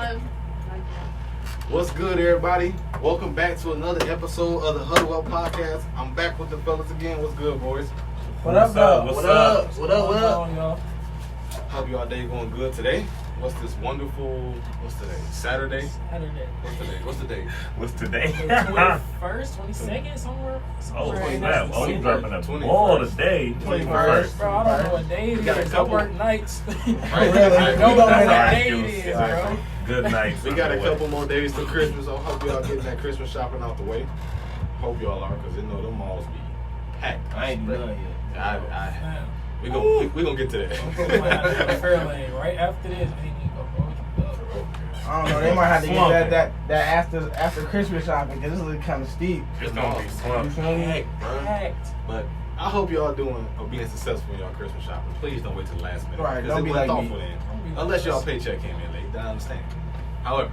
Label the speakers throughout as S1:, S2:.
S1: Hello.
S2: What's good, everybody? Welcome back to another episode of the Huddle Up Podcast. I'm back with the fellas again. What's good, boys?
S3: What up, though?
S2: What up?
S3: What up?
S4: Y'all?
S2: Hope y'all day going good today. What's this wonderful? What's today? Saturday. What's today?
S3: What's today?
S4: 21st, 22nd, somewhere.
S3: Oh,
S4: in
S3: snap.
S4: there.
S3: Oh, you dropping a
S2: 21st.
S3: ball today.
S2: 21st.
S4: Bro, I don't know what day it
S2: got a
S4: is. I
S2: couple-
S4: work nights.
S2: Right.
S4: I don't know what day it is,
S3: Alright.
S4: bro.
S3: Good night.
S2: We got a couple more days till Christmas. So I hope y'all getting that Christmas shopping out the way. Hope y'all are, because you know them malls be packed.
S5: I ain't done yet.
S4: Man,
S2: We gonna get to
S4: I'm putting my ass on the
S2: that.
S4: fair lane right after this. I ain't even gonna
S5: I don't know. They might have to get that after Christmas shopping because this is kind of steep.
S3: It's gonna be
S5: You
S3: slumped.
S5: feel me?
S2: Packed, bro.
S4: packed.
S2: But I hope y'all doing or being successful in y'all Christmas shopping. Please don't wait till the last minute.
S5: Right,
S2: 'cause
S5: don't
S2: it
S5: be
S2: wasn't
S5: like me.
S2: thoughtful then.
S4: Don't be
S2: Unless y'all
S4: like
S2: paycheck came in late. I understand. However,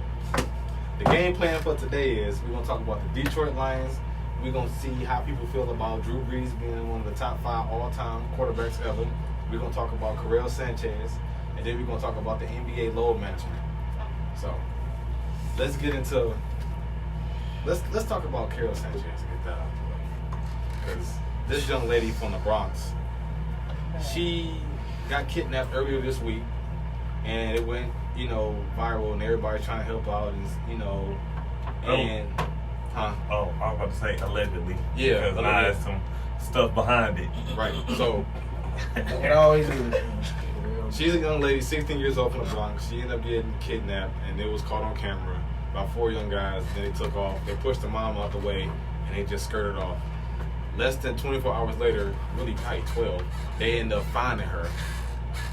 S2: the game plan for today is we're gonna talk about the Detroit Lions. We're gonna see how people feel about Drew Brees being one of the top 5 all-time quarterbacks ever. We're gonna talk about Karol Sanchez, and then we're gonna talk about the NBA load management. So let's get into let's talk about Karol Sanchez and get that out of the way. Because this young lady from the Bronx, she got kidnapped earlier this week, and it went, viral, and everybody trying to help out, and
S3: Oh, I was about to say allegedly.
S2: Yeah,
S3: Because now there's some stuff behind it.
S2: right. So
S5: It always is.
S2: she's a young lady, 16 years old from the Bronx. She ended up getting kidnapped, and it was caught on camera by 4 young guys. Then they took off. They pushed the mom out the way, and they just skirted off. Less than 24 hours later, really probably 12, they end up finding her.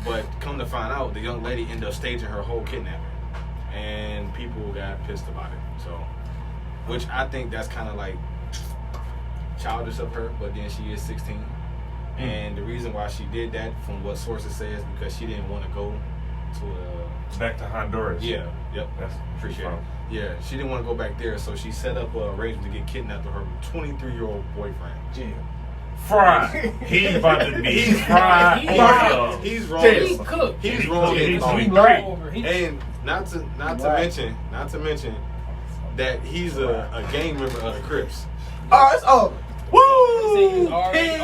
S2: But come to find out, the young lady ended up staging her whole kidnapping, and people got pissed about it. So, which I think that's kind of like childish of her, but then she is 16. And the reason why she did that, from what sources say, is because she didn't want to go to
S3: Back to Honduras.
S2: Yep.
S3: That's
S2: Appreciate it. Yeah, she didn't want to go back there, so she set up an arrangement to get kidnapped with her 23-year-old boyfriend.
S5: Jail.
S3: Fried. He's about to be. He's fried.
S2: He's wrong.
S4: He cooked.
S2: He's wrong.
S3: He's
S2: in-
S3: great.
S2: And not to mention that he's a gang member of the Crips.
S5: Oh, it's over.
S4: See, he's
S3: Woo!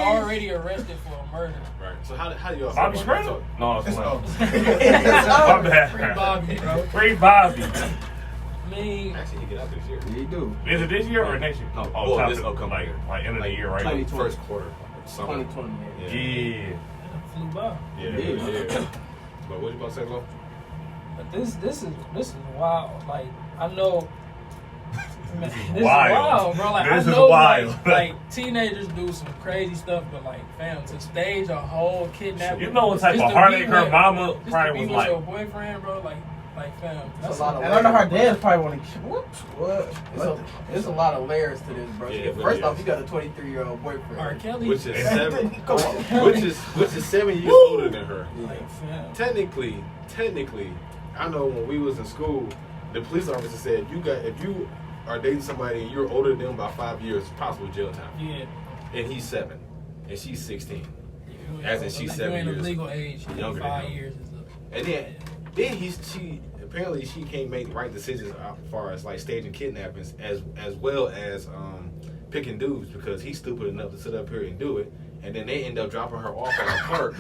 S4: already arrested for a murder.
S2: Right. So how do y'all
S3: Bobby
S2: feel about
S3: Shredder?
S2: that?
S3: No, it's
S5: It's
S3: not.
S5: over.
S3: My bad.
S4: Free Bobby, bro.
S3: Free Bobby.
S4: I mean,
S2: Actually, he get out this year.
S5: You do.
S3: Is it this year or next year?
S2: No,
S3: Oh,
S2: well,
S3: top
S2: this
S3: of-
S2: upcoming year.
S3: like end of the year, right?
S5: 2020.
S2: First quarter. Summer.
S5: 2020.
S2: Yeah.
S3: Yeah.
S4: flew by.
S2: Yeah. But what you about to say, Lo?
S4: But this is wild. Like, I know. Man, this is
S3: wild.
S4: wild, bro. Like,
S3: This
S4: I
S3: is
S4: know,
S3: wild.
S4: like teenagers do some crazy stuff, but like, fam, to stage a whole kidnapping.
S3: You know what type
S4: just
S3: of
S4: to be
S3: heartache her
S4: with-
S3: mama
S4: just to
S3: probably
S4: be
S3: was
S4: with
S3: like.
S4: your boyfriend, bro. Like, fam.
S5: That's
S4: That's
S5: a lot of
S4: a
S5: And I know her dad probably want to. What?
S1: It's a lot of layers to this, bro.
S2: Yeah, it really
S1: First off,
S2: is.
S1: you got a 23-year-old boyfriend.
S4: R. Kelly.
S2: Which is 7.
S5: Come on.
S2: which is 7 years older than her.
S4: Like, fam.
S2: Technically, I know when we was in school, the police officer said if you are dating somebody and you're older than them by 5 years, it's possible jail time.
S4: Yeah.
S2: And he's 7, and she's 16.
S4: You
S2: As in she's 7
S4: you ain't
S2: years
S4: of legal age.
S2: younger than
S4: 5
S2: him.
S4: years is a.
S2: And then she apparently she can't make right decisions as far as like staging kidnappings as well as picking dudes, because he's stupid enough to sit up here and do it, and then they end up dropping her off at a park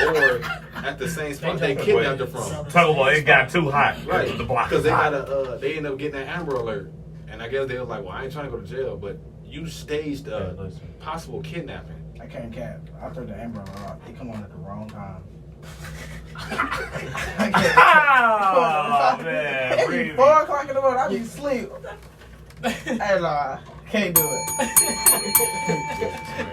S2: or at the same spot they kidnapped her from.
S3: Talk about it got too hot.
S2: Right,
S3: The block
S2: because
S3: is
S2: they
S3: hot.
S2: they end up getting an Amber Alert, and I guess they was like, well, I ain't trying to go to jail, but you staged a
S3: listen.
S2: possible kidnapping.
S5: I can't cap. I thought the Amber Alert. They come on at the wrong time.
S3: Oh, man.
S5: It be
S3: Breezy.
S5: 4 o'clock in the morning. I be asleep. Hey, nah, can't do it.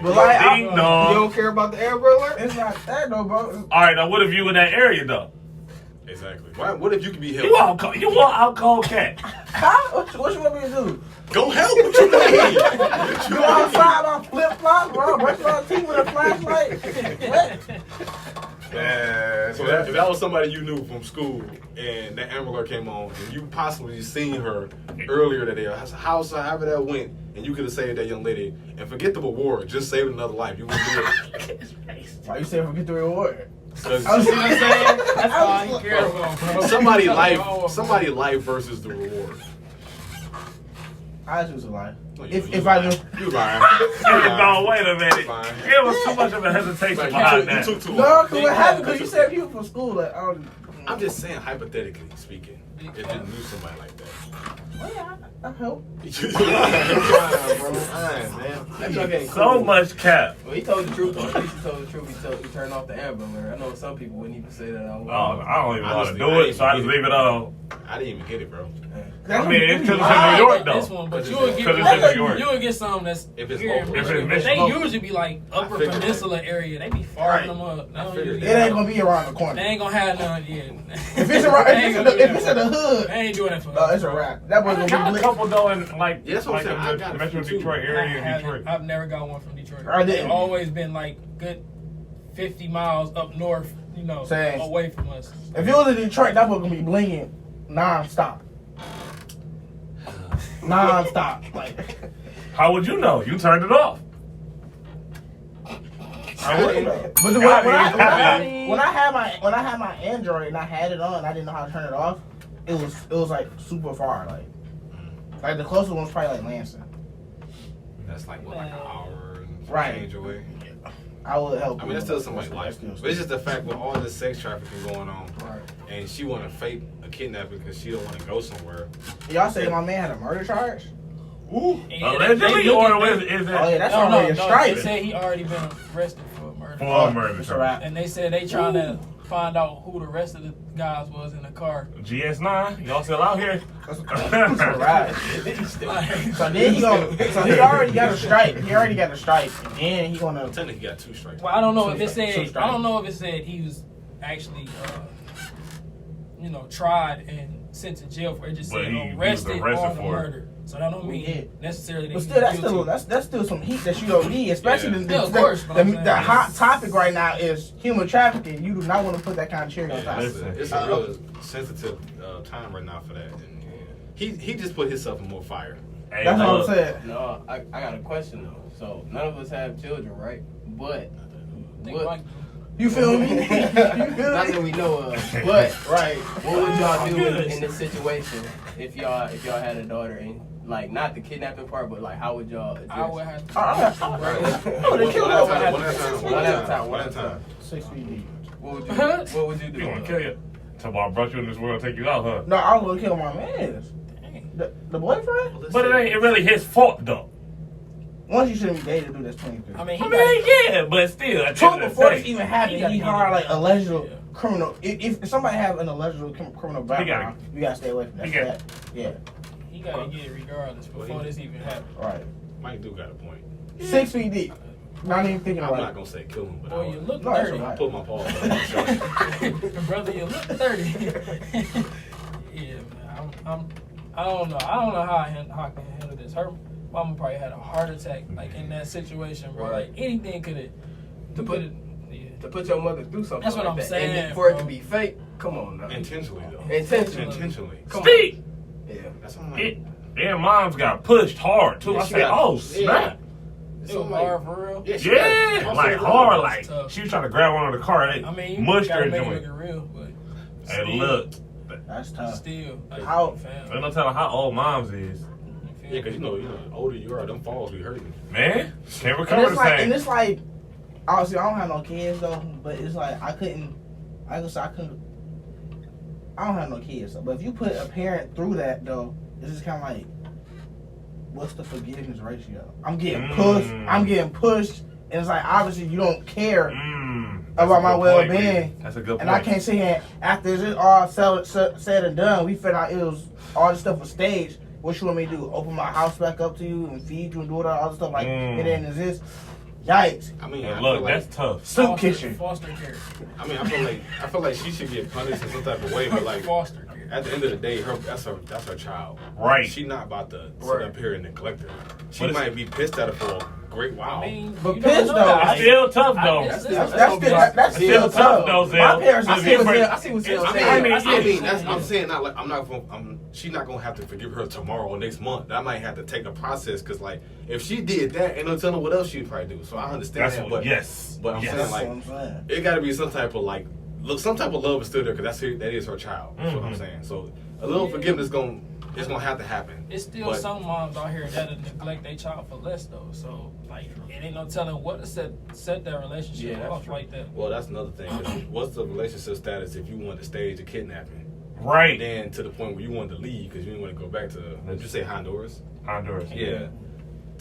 S5: But like,
S3: Ding
S5: you
S3: dong.
S5: don't care about the Amber Alert? It's not that though, bro.
S3: All right, now what if you in that area though?
S2: Exactly. What if you could be
S3: You
S2: helped?
S3: want alcohol cat?
S5: Huh? What you want me to do?
S2: Go help. What you mean?
S5: Go outside on flip flops, bro. Brush my teeth with a flashlight. What?
S3: Man,
S2: So if that was somebody you knew from school and that Amber Alert came on and you possibly seen her earlier that day, house or however that went, and you could have saved that young lady and forget the reward, just saved another life, you would do it.
S5: Why you say forget the reward?
S2: Cause you see what I'm saying? That's all he cares about.
S4: Bro.
S2: Somebody life versus the reward.
S5: I choose a lie.
S2: No,
S5: If I do.
S2: You lying.
S3: No, wait a minute.
S2: Fine.
S3: It was too much of a hesitation behind
S2: You
S3: that.
S2: took too
S5: No,
S2: long.
S5: because what happened? Because you said people from school. Like,
S2: I'm just saying, hypothetically speaking, if you knew somebody like that.
S5: Well, yeah, I hope.
S2: You lying, bro. Lying, man.
S1: That joke ain't
S3: So
S1: cool.
S3: much cap.
S1: Well, he told the truth though. At least he told the truth. He turned off the Amber Alert. I know some people wouldn't even say that out
S3: Oh,
S1: loud.
S3: I don't even know how to
S2: Honestly,
S3: do it, so I just leave it on.
S2: I didn't even get it, bro.
S3: I mean, it's because it's in New
S4: I
S3: York,
S4: ain't got this
S3: though.
S4: one, but
S2: Because
S4: you would
S2: it's
S4: get
S3: in New York.
S4: you would get some that's
S2: If it's
S4: here in
S2: local.
S3: If it's
S4: Michigan, but they
S3: local.
S4: usually be like Upper
S2: figured that.
S4: Peninsula area. They be
S5: Right.
S4: firing them up. They
S2: I
S4: don't
S2: figured
S4: usually
S5: It ain't
S4: have-
S5: gonna be around the
S4: They
S5: corner.
S4: ain't gonna have none yet.
S5: If it's around,
S4: They ain't gonna do
S5: if
S4: that
S5: it's
S4: for
S5: in the
S4: us.
S5: hood,
S4: They ain't doing that for
S5: no,
S4: us.
S5: it's a wrap. That boy
S3: I
S5: gonna
S3: got
S5: be
S3: a
S5: lit.
S3: couple, though, in, like,
S2: Yeah, that's what I'm
S3: like
S2: saying. I
S3: in
S2: got
S3: the
S2: a
S3: Metro
S2: few, too.
S3: Detroit
S4: I
S3: area in
S4: haven't-
S3: Detroit.
S4: I've never got one from Detroit.
S5: I didn't.
S4: They've always been like good 50 miles up north, you know,
S5: Same.
S4: away from us.
S5: If it was in Detroit, that boy gonna be blinging non-stop. Non-stop. Like,
S3: How would you know? You turned it off.
S5: I wouldn't know. But the, when I had my Android and I had it on, I didn't know how to turn it off. It was like super far. Like the closest one was probably like Lansing.
S2: That's like, what, like an hour and some
S5: Right.
S2: change away?
S5: I would help.
S2: I mean, that's still somebody's life.
S5: That's
S2: But it's just the fact with all this sex trafficking going on,
S1: Right.
S2: and she want to fake a kidnapping because she don't want to go somewhere.
S5: Y'all say my man had a murder charge?
S3: Ooh.
S4: Yeah,
S3: Allegedly,
S4: they
S3: or
S4: looking-
S3: is it?
S5: Oh yeah, that's
S4: No,
S5: already a
S4: they
S5: strike.
S4: said he already been arrested for murder.
S3: For murder
S5: It's a wrap.
S4: And they said they trying to find out who the rest of the guys was in the car.
S3: GS9, y'all still out here?
S5: It's a wrap. So then so he already got a strike. He already got a strike. And then he gonna.
S2: Technically, he got 2 strikes.
S4: Well, I don't know if it
S5: Two
S4: said.
S5: strikes.
S4: I don't know if it said he was actually, tried and sent to jail for it. Just
S3: But
S4: said
S3: he was
S4: arrested
S3: arrested
S4: on the
S3: for it.
S4: murder. So that don't mean
S5: Yeah.
S4: necessarily. That
S5: But
S4: he's
S5: still,
S4: guilty.
S5: that's still some heat that you don't need, especially
S2: Yeah.
S5: the,
S4: Yeah, of course, but I'm saying
S5: the hot
S4: it's-
S5: topic right now is human trafficking. You do not want to put that kind of cherry on
S2: Yeah,
S5: top.
S2: it's a real sensitive time right now for that. And he just put himself in more fire.
S3: Hey,
S5: That's what I'm
S3: look,
S5: saying.
S1: No, I got a question though. So none of us have children, right? But
S4: Think
S1: what?
S4: like-
S5: You feel me? You feel
S1: Not
S5: me?
S1: that we know of. But
S5: Right.
S1: what would y'all do
S4: Good.
S1: in this situation if y'all had a daughter and like not the kidnapping part, but like how would y'all address?
S4: I would have to.
S5: I would have killed
S2: One
S5: her.
S2: at a time.
S1: One at a time.
S5: 6 feet deep.
S1: What would you do?
S3: You want to kill you? Talk about I brought you in this world, take you out, huh?
S5: No, I was gonna kill my man.
S4: Dang.
S5: The boyfriend?
S3: But it ain't really his fault, though.
S5: Once you shouldn't be dating, do that's 23.
S4: I mean, he
S3: I
S4: got,
S3: mean, yeah, but still. At the
S5: True,
S3: end of the
S5: before this
S3: day,
S5: even happened,
S4: He gotta
S5: he
S4: get
S5: hired
S4: it.
S5: like alleged
S4: Yeah.
S5: criminal. If somebody have an alleged criminal background, you gotta stay away from that.
S3: He got-
S5: That- Yeah,
S4: he got to get it regardless before this even happened.
S5: right.
S2: Mike do got a point.
S5: 6 feet deep. Not even thinking
S2: I'm
S5: about
S2: not
S5: it.
S2: gonna say kill him, but
S4: Boy, you look
S5: No, that's
S4: 30.
S5: all
S2: I put my paws on him.
S4: Brother, you look 30. Yeah, man. I don't know. I don't know how I can handle this. Her mama probably had a heart attack, like in that situation, bro.
S1: Right.
S4: Like anything could have.
S1: To put your mother through something.
S4: That's what
S1: like
S4: I'm
S1: that.
S4: saying,
S1: And for it
S4: bro.
S1: to be fake, come on now.
S2: Intentionally, though.
S1: Intentionally.
S2: Come
S3: Speak!
S1: Yeah.
S2: That's what I'm like.
S3: Their moms got pushed hard, too.
S2: Yeah,
S3: I
S2: she
S3: said,
S2: got-
S3: oh,
S2: yeah.
S3: snap.
S4: It was hard for real.
S2: Yeah, she
S3: Yeah,
S2: got-
S3: like
S2: also,
S3: hard, like
S4: tough.
S3: she was trying to grab one of the car. They
S4: I mean, you
S3: mushed
S4: gotta
S3: her
S4: make it
S3: joint.
S4: look real, but
S3: And
S4: still,
S3: look,
S5: That's tough.
S4: still, like,
S5: How-
S3: they
S4: fam.
S3: don't tell her how old moms is.
S2: Yeah, because you know, the older you are, them falls be hurting.
S3: Man, can't
S5: And
S3: recover
S5: it's
S3: the
S5: like,
S3: same.
S5: and it's like, obviously I don't have no kids though, but it's like I couldn't. I don't have no kids, but if you put a parent through that though, it's just kind of like, what's the forgiveness ratio? I'm getting pushed, and it's like obviously you don't care
S3: That's
S5: about
S3: a
S5: my
S3: good
S5: well-being.
S3: point. That's a good point.
S5: And I can't sit here after it's all said and done. We found out it was all this stuff was staged. What you want me to do? Open my house back up to you and feed you and do all the stuff like it didn't exist. Yikes!
S2: I mean,
S3: And
S2: I
S3: look,
S2: feel like,
S3: that's tough.
S5: Soup kitchen.
S4: Foster care.
S2: I mean, I feel like she should get punished in some type of way, but like
S4: Foster care.
S2: at the end of the day, that's her child.
S3: Right.
S2: She not about to sit
S1: Right.
S2: up here and neglect her. She
S3: But it's-
S2: might be pissed at her for great wow.
S4: I mean,
S5: But
S4: you don't
S5: piss,
S4: know
S5: though,
S4: that.
S3: It's still tough though.
S4: That's
S5: That's
S3: still tough though, Zell.
S5: My parents,
S1: I see what Zell's
S2: I
S1: saying.
S2: mean, that's, I'm saying not like she's not gonna have to forgive her tomorrow or next month. That might have to take a process because like if she did that, ain't no telling what else she'd probably do. So I understand
S3: That's
S2: that,
S3: what,
S2: but
S3: yes.
S2: but I'm
S3: Yes.
S2: saying
S5: what
S2: like
S5: I'm saying.
S2: it got to be some type of like some type of love is still there because that is her child. That's what I'm
S3: Mhm.
S2: saying. So a little forgiveness it's gonna have to happen.
S4: It's still
S2: But-
S4: some moms out here that'll neglect their child for less though. So like, it ain't no telling what to set that relationship
S1: Yeah, that's
S4: off
S1: true.
S4: like that.
S2: Well, that's another thing. 'Cause what's the relationship status if you want to stage a kidnapping?
S3: Right.
S2: Then to the point where you wanted to leave because you didn't want to go back to, did you say Honduras?
S3: Honduras.
S2: Yeah.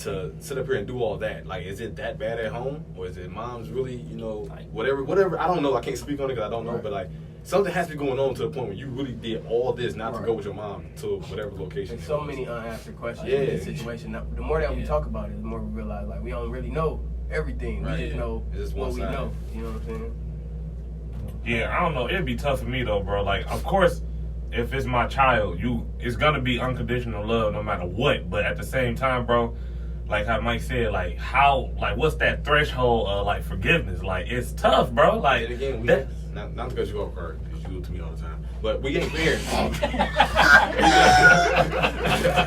S2: To sit up here and do all that, like, is it that bad at home, or is it mom's really, whatever? I don't know. I can't speak on it because I don't know.
S5: Right.
S2: But like, something has to be going on to the point where you really did all this not to
S1: Right.
S2: go with your mom to whatever location.
S1: There's
S2: it
S1: so
S2: was.
S1: many unanswered questions
S2: Yeah.
S1: in this situation. Now, the more that we
S4: Yeah.
S1: talk about it, the more we realize like we don't really know everything.
S2: Right.
S1: We just know
S2: It's just
S1: what
S2: one
S1: we
S2: side.
S1: know. You know what I'm saying?
S3: Yeah, I don't know. It'd be tough for me though, bro. Like, of course, if it's my child, it's gonna be unconditional love no matter what. But at the same time, bro, like how Mike said, like what's that threshold of like forgiveness? Like, it's tough, bro. Like,
S2: And again,
S3: that-
S2: not because you are because you do it to me all the time, but we ain't parents.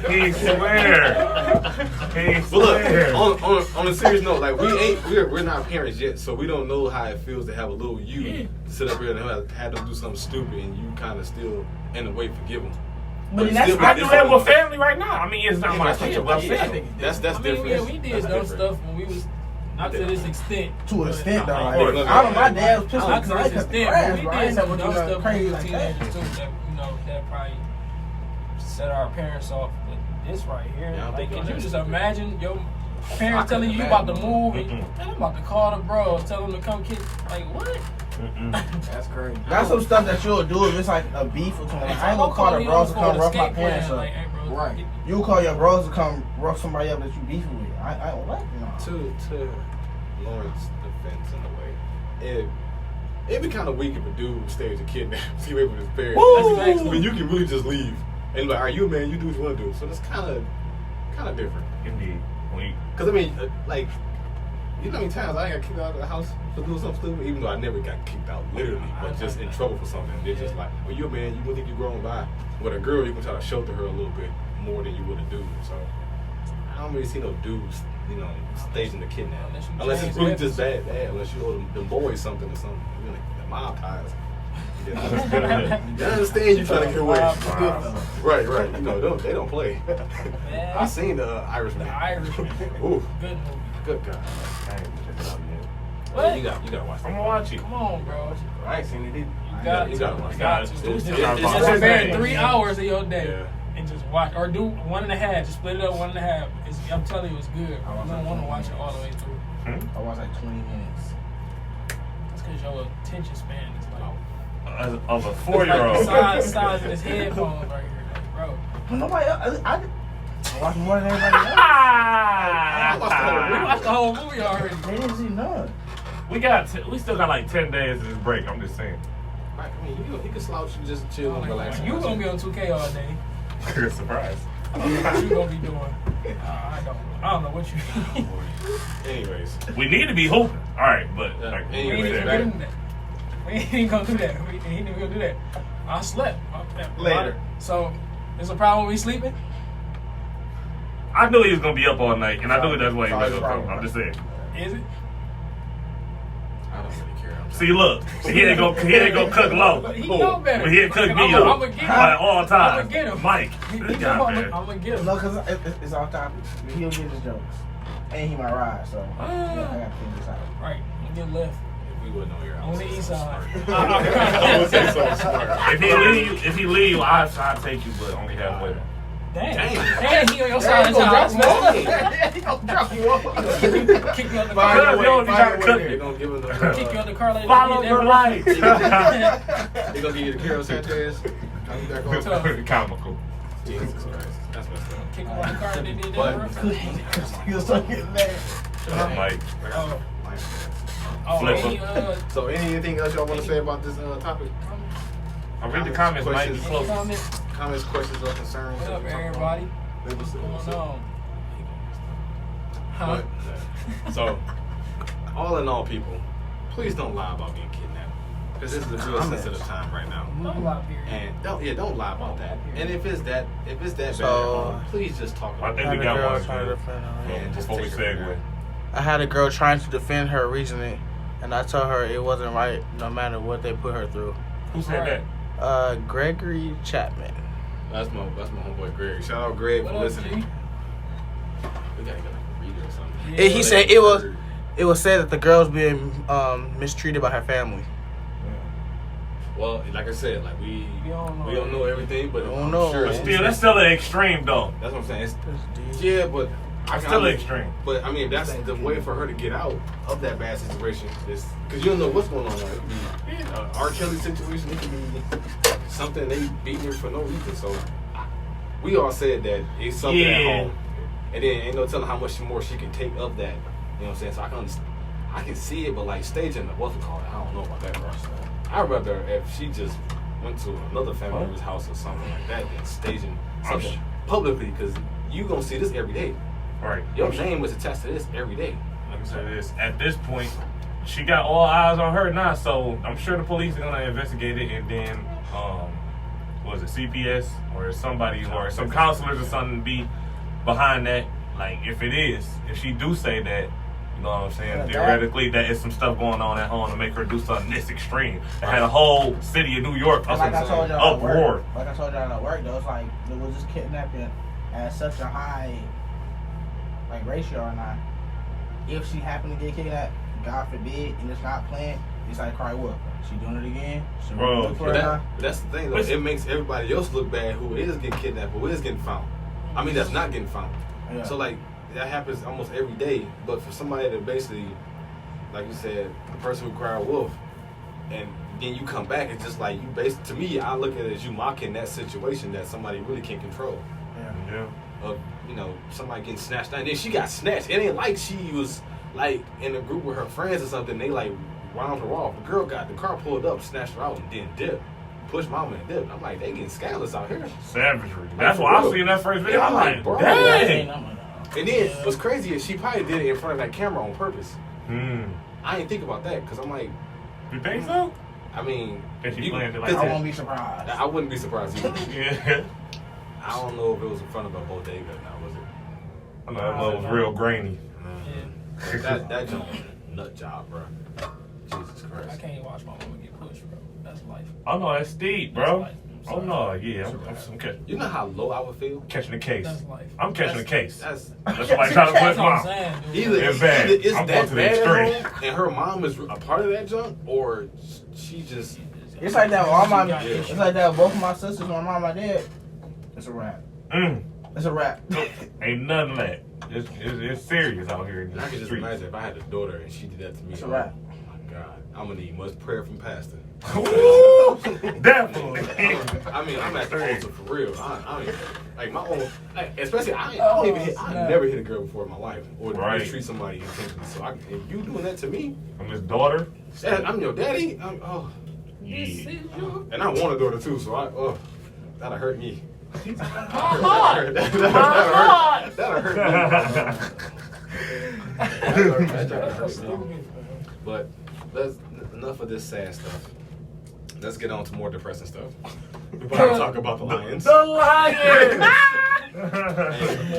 S3: he swear. He
S2: But look,
S3: swear.
S2: on a serious note, like we're not parents yet, so we don't know how it feels to have a little you sit up here and have them do something stupid, and you kind of still in a way forgive them.
S5: But
S2: it's
S5: that's-
S2: still-
S3: I do that with family right now. I mean, it's not my
S2: that's not
S3: kid,
S2: your
S3: but I'm
S2: kid.
S3: saying.
S2: That's
S4: I mean,
S2: different.
S4: yeah, we did
S2: That's
S4: dumb
S2: different.
S4: stuff when we was not to this extent.
S5: To an extent, though. Like,
S3: course.
S5: I don't know, my dad was pissed
S4: Not
S5: because
S4: to
S5: I
S4: this
S5: cut the
S4: extent,
S5: grass,
S4: but
S5: bro.
S4: we
S5: I
S4: did
S5: ain't
S4: some
S5: never
S4: dumb
S5: do nothing
S4: stuff when we
S5: crazy
S4: were
S5: like that.
S4: teenagers too. That probably set our parents off. But this right here,
S2: Yeah, I
S4: like,
S2: think
S4: could you
S2: that's
S4: just
S2: stupid.
S4: imagine your
S1: I
S4: parents telling you
S1: couldn't
S4: about to
S1: imagine.
S4: move, and
S3: Mm-mm.
S4: man, I'm about to call the bros, tell them to come kick. Like what?
S3: Mm-mm.
S1: That's crazy.
S5: That's some stuff that you'll do if it's like a beef or something. Like, I ain't gonna call the bros to come rough my parents up.
S4: Like, hey, bro,
S1: Right.
S4: get-
S5: You call your bros to come rough somebody up that you beefing with. I don't like it.
S2: To Lauren's defense in a way, it'd be kind of weak if a dude stays a kidnap, see away with his parents.
S4: That's facts.
S2: I mean, you can really just leave and like, are you a man? You do what you want to do. So that's kind of different.
S3: Indeed. When you-
S2: Cause I mean, like, you know how many times I got kicked out of the house for doing something stupid, even though I never got kicked out literally, but just in trouble for something. They're just like, well, you're a man. You would think you're grown by. With a girl, you can try to shelter her a little bit more than you would a dude. So I don't really see no dudes, staging the kidnap. Unless it's really just bad. Unless you owe them boys something or something. You know, the mob ties. You understand you trying to get away. Right. They don't play.
S4: Man,
S2: I seen the Irishman.
S4: the Irishman.
S2: Ooh,
S4: Good movie.
S2: good God.
S3: I ain't checked it out yet.
S4: What?
S2: You gotta watch
S3: I'm
S2: that.
S3: gonna watch it.
S4: Come on, bro.
S1: I ain't seen it either.
S4: You got
S2: You
S4: to.
S2: gotta watch
S4: You
S2: that.
S4: got to.
S3: It's-
S4: Just
S3: it's-
S4: just spare
S3: it's-
S4: 3 hours of your day
S2: Yeah.
S4: and just watch, or do 1.5. Just split it up 1.5. I'm telling you, it's good. You don't want to watch it all the way through.
S5: I watched like 20 minutes.
S4: It's because your attention span is like
S3: Of a
S4: like
S3: 4-year-old.
S4: the size of this headphones right here, like, bro.
S5: But nobody else, I watched more than everybody else.
S4: We watched the whole movie already.
S5: They didn't see none.
S3: We still got like 10 days of this break. I'm just saying.
S2: Right, I mean, you can slouch and just chill and relax.
S4: You gonna be on 2K all day.
S3: Surprise.
S4: What you gonna be doing? I don't know what you.
S2: Anyways,
S3: We need to be hooping. All right, but like,
S2: Yeah.
S4: We ain't
S2: Anyways,
S4: even
S2: back-
S4: gonna do that. We ain't gonna do that. We ain't even gonna do that. I slept.
S2: Later.
S4: So, it's a problem with me sleeping?
S3: I knew he was gonna be up all night, and I knew that's why he was
S5: Sorry,
S3: gonna come.
S5: sorry.
S3: I'm just saying.
S4: Is it?
S2: I don't really care.
S3: See, look, he ain't gonna cook low,
S4: But he know better.
S3: but he'll cook me
S4: I'm
S3: though.
S4: gonna get him.
S3: Like all time.
S4: I'ma get him.
S3: Mike,
S4: He
S3: this
S4: know
S3: guy,
S4: I'm
S3: man.
S4: gonna get him.
S5: No, because it's off topic. He'll get his jokes. And he might ride, so yeah, I gotta figure this out.
S4: Right. I'm gonna get left.
S2: If we wouldn't know your
S4: On
S2: house.
S4: the east side.
S2: I would say something smart.
S3: If he leave, I'll take you, but only halfway.
S4: Dang.
S2: Dang.
S4: And he on your side of town.
S5: He gonna drop you off.
S4: Kick me on the
S5: Find
S4: car.
S5: your way,
S3: Yo, you
S5: find
S3: gotta
S5: your way
S3: cook
S5: there.
S2: They're gonna give him the.
S4: Kick you on the car later.
S3: Follow the light.
S2: They're gonna give you the Karol Sanchez. Come back on.
S3: Comical.
S2: Jesus Christ, that's messed up.
S4: Kick him on the car and they did
S2: But-
S4: that.
S5: He'll start getting mad.
S3: Mike.
S4: Oh,
S3: Flip
S4: he,
S2: So, anything else y'all want to say about this topic?
S3: I read the comments, Mike.
S2: Questions?
S3: Be
S4: any
S3: close.
S4: comments?
S2: Comments, questions, or concerns?
S4: What up, everybody?
S2: What's
S4: What's going on? Huh?
S2: But, so, all in all, people, please don't lie about being kidnapped. Because this is a real sensitive time right now.
S4: Don't lie, period.
S2: And don't lie about that. And if it's that
S5: So,
S2: bad, please just talk
S3: I
S2: about
S3: think
S2: it.
S3: we got
S5: girl
S3: one.
S5: trying to
S3: Good.
S5: defend her.
S2: And just
S3: Before we
S2: take her
S3: segue.
S2: away.
S5: I had a girl trying to defend her reasoning, and I told her it wasn't right no matter what they put her through.
S3: Who said that?
S5: Gregory Chapman.
S2: That's my homeboy Greg. Shout out Greg
S4: What
S2: for
S4: up,
S2: listening.
S4: G?
S2: We gotta get like a reader or something.
S4: Yeah.
S5: He said it was said that the girl's being mistreated by her family.
S2: Well, like I said, like we don't know everything, but
S5: Don't
S2: I'm
S5: know.
S2: sure.
S5: But
S3: Still, that's still an extreme though.
S2: That's what I'm saying. Yeah, but
S3: It's still extreme.
S2: But I mean, that's the way for her to get out of that bad situation. Is because you don't know what's going on. Like, it could be R. Kelly situation. It could be something they beating her for no reason. So we all said that it's something at home, and then ain't no telling how much more she can take of that. You know what I'm saying? So I can see it, but like staging the what's it called? I don't know about that part. I'd rather if she just went to another family member's house or something like that than staging something publicly, because you gonna see this every day.
S3: Right.
S2: Your name was attached to this every day.
S3: Let me say this. At this point, she got all eyes on her now, so I'm sure the police are gonna investigate it, and then was it CPS or somebody or some counselors or something be behind that? Like if she do say that, you know what I'm saying? Theoretically, that is some stuff going on at home to make her do something this extreme. It had a whole city of New York
S5: And like I told y'all at
S3: uproar.
S5: work, though, it's like it was just kidnapping at such a high like ratio or not. If she happened to get kidnapped, God forbid, and it's not planned, it's like cry wolf. She doing it again. She
S3: Bro,
S5: look for her now.
S2: That's the thing, though. It makes everybody else look bad who is getting kidnapped, who is getting found. I mean, that's not getting found.
S5: Yeah.
S2: So, like, that happens almost every day. But for somebody to basically, like you said, the person who cried wolf, and then you come back, it's just like you basically, to me, I look at it as you mocking that situation that somebody really can't control.
S3: Yeah.
S2: Of, you know, somebody getting snatched out. And then she got snatched. It ain't like she was, like, in a group with her friends or something. They, like, wound her off. The girl got the car pulled up, snatched her out, and then dipped. Pushed mama and dipped. I'm like, they getting scandalous out here.
S3: Savagery. That's what I see in that first video.
S2: Yeah,
S3: I'm like,
S2: bro.
S3: dang.
S2: And then what's crazy is she probably did it in front of that camera on purpose. I didn't think about that because I'm like,
S3: You think so?
S2: I mean,
S3: That she planned it like
S5: I
S3: that.
S5: won't be surprised.
S2: I wouldn't be surprised either.
S3: Yeah.
S2: I don't know if it was in front of a bodega now, was it?
S3: I know that mother was real grainy.
S2: That jump was a nut job, bro. Jesus
S4: I
S2: Christ.
S4: can't even watch my mama get pushed, bro. That's life.
S3: Oh no, that's steep,
S4: That's
S3: bro.
S4: life.
S3: Oh no, yeah, I'm catching,
S2: You know how low I would feel?
S3: catching the case.
S4: That's life.
S3: I'm catching the case.
S2: That's
S3: That's why I try to
S4: That's
S3: put
S4: what I'm
S3: mom.
S4: saying, dude.
S2: either
S3: It's bad.
S2: it's
S3: I'm going
S2: that
S3: to the
S2: bad
S3: extreme.
S2: at home, and her mom is a part of that junk, or she just.
S5: It's like that with all my.
S4: Yeah.
S5: It's like that with both of my sisters, my mom, my dad. It's a wrap. It's a wrap.
S3: Ain't nothing left. It's serious out here in
S2: I
S3: the
S2: can just
S3: streets.
S2: imagine if I had a daughter and she did that to me.
S5: It's a wrap.
S2: Oh my God, I'm gonna need much prayer from Pastor.
S3: Ooh, definitely.
S2: I mean, I'm at the altar for real. I ain't like my own. Like, especially I don't even hit. I never hit a girl before in my life, or
S3: Right.
S2: mistreat somebody intentionally. So if you doing that to me,
S3: I'm his daughter.
S2: I'm your daddy.
S3: Yeah.
S2: And I want a daughter too. So that'll hurt me.
S4: My heart.
S2: That'll hurt me. But that's enough of this sad stuff. Let's get on to more depressing stuff. We're about to talk about the Lions.
S3: The Lions.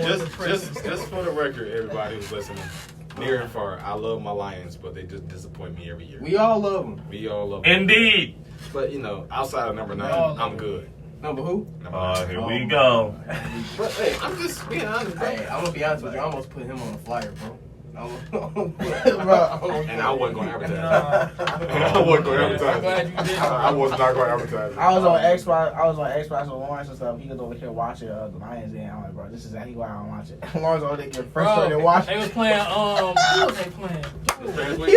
S2: Just for the record, everybody who's listening, near and far, I love my Lions, but they just disappoint me every year.
S1: We all love them.
S2: We all love them.
S3: Indeed.
S2: But outside of number 9,
S4: all love
S2: I'm
S4: them.
S2: good.
S1: Number who?
S2: Number 9.
S3: Here we go.
S2: But hey, I'm just being honest, bro.
S1: Hey, I'm gonna be honest with you. I almost put him on the flyer, bro.
S5: Bro.
S2: And I wasn't going to advertise. I wasn't going to
S4: I'm glad
S2: advertise.
S4: you did.
S2: I was not going to advertise.
S5: I was on Xbox with Lawrence and stuff. He was over here watching the Lions game. I'm like, bro, this is exactly why I don't watch it. Lawrence over there getting frustrated
S4: Bro,
S5: watching.
S4: they was playing. Who was they playing?
S5: He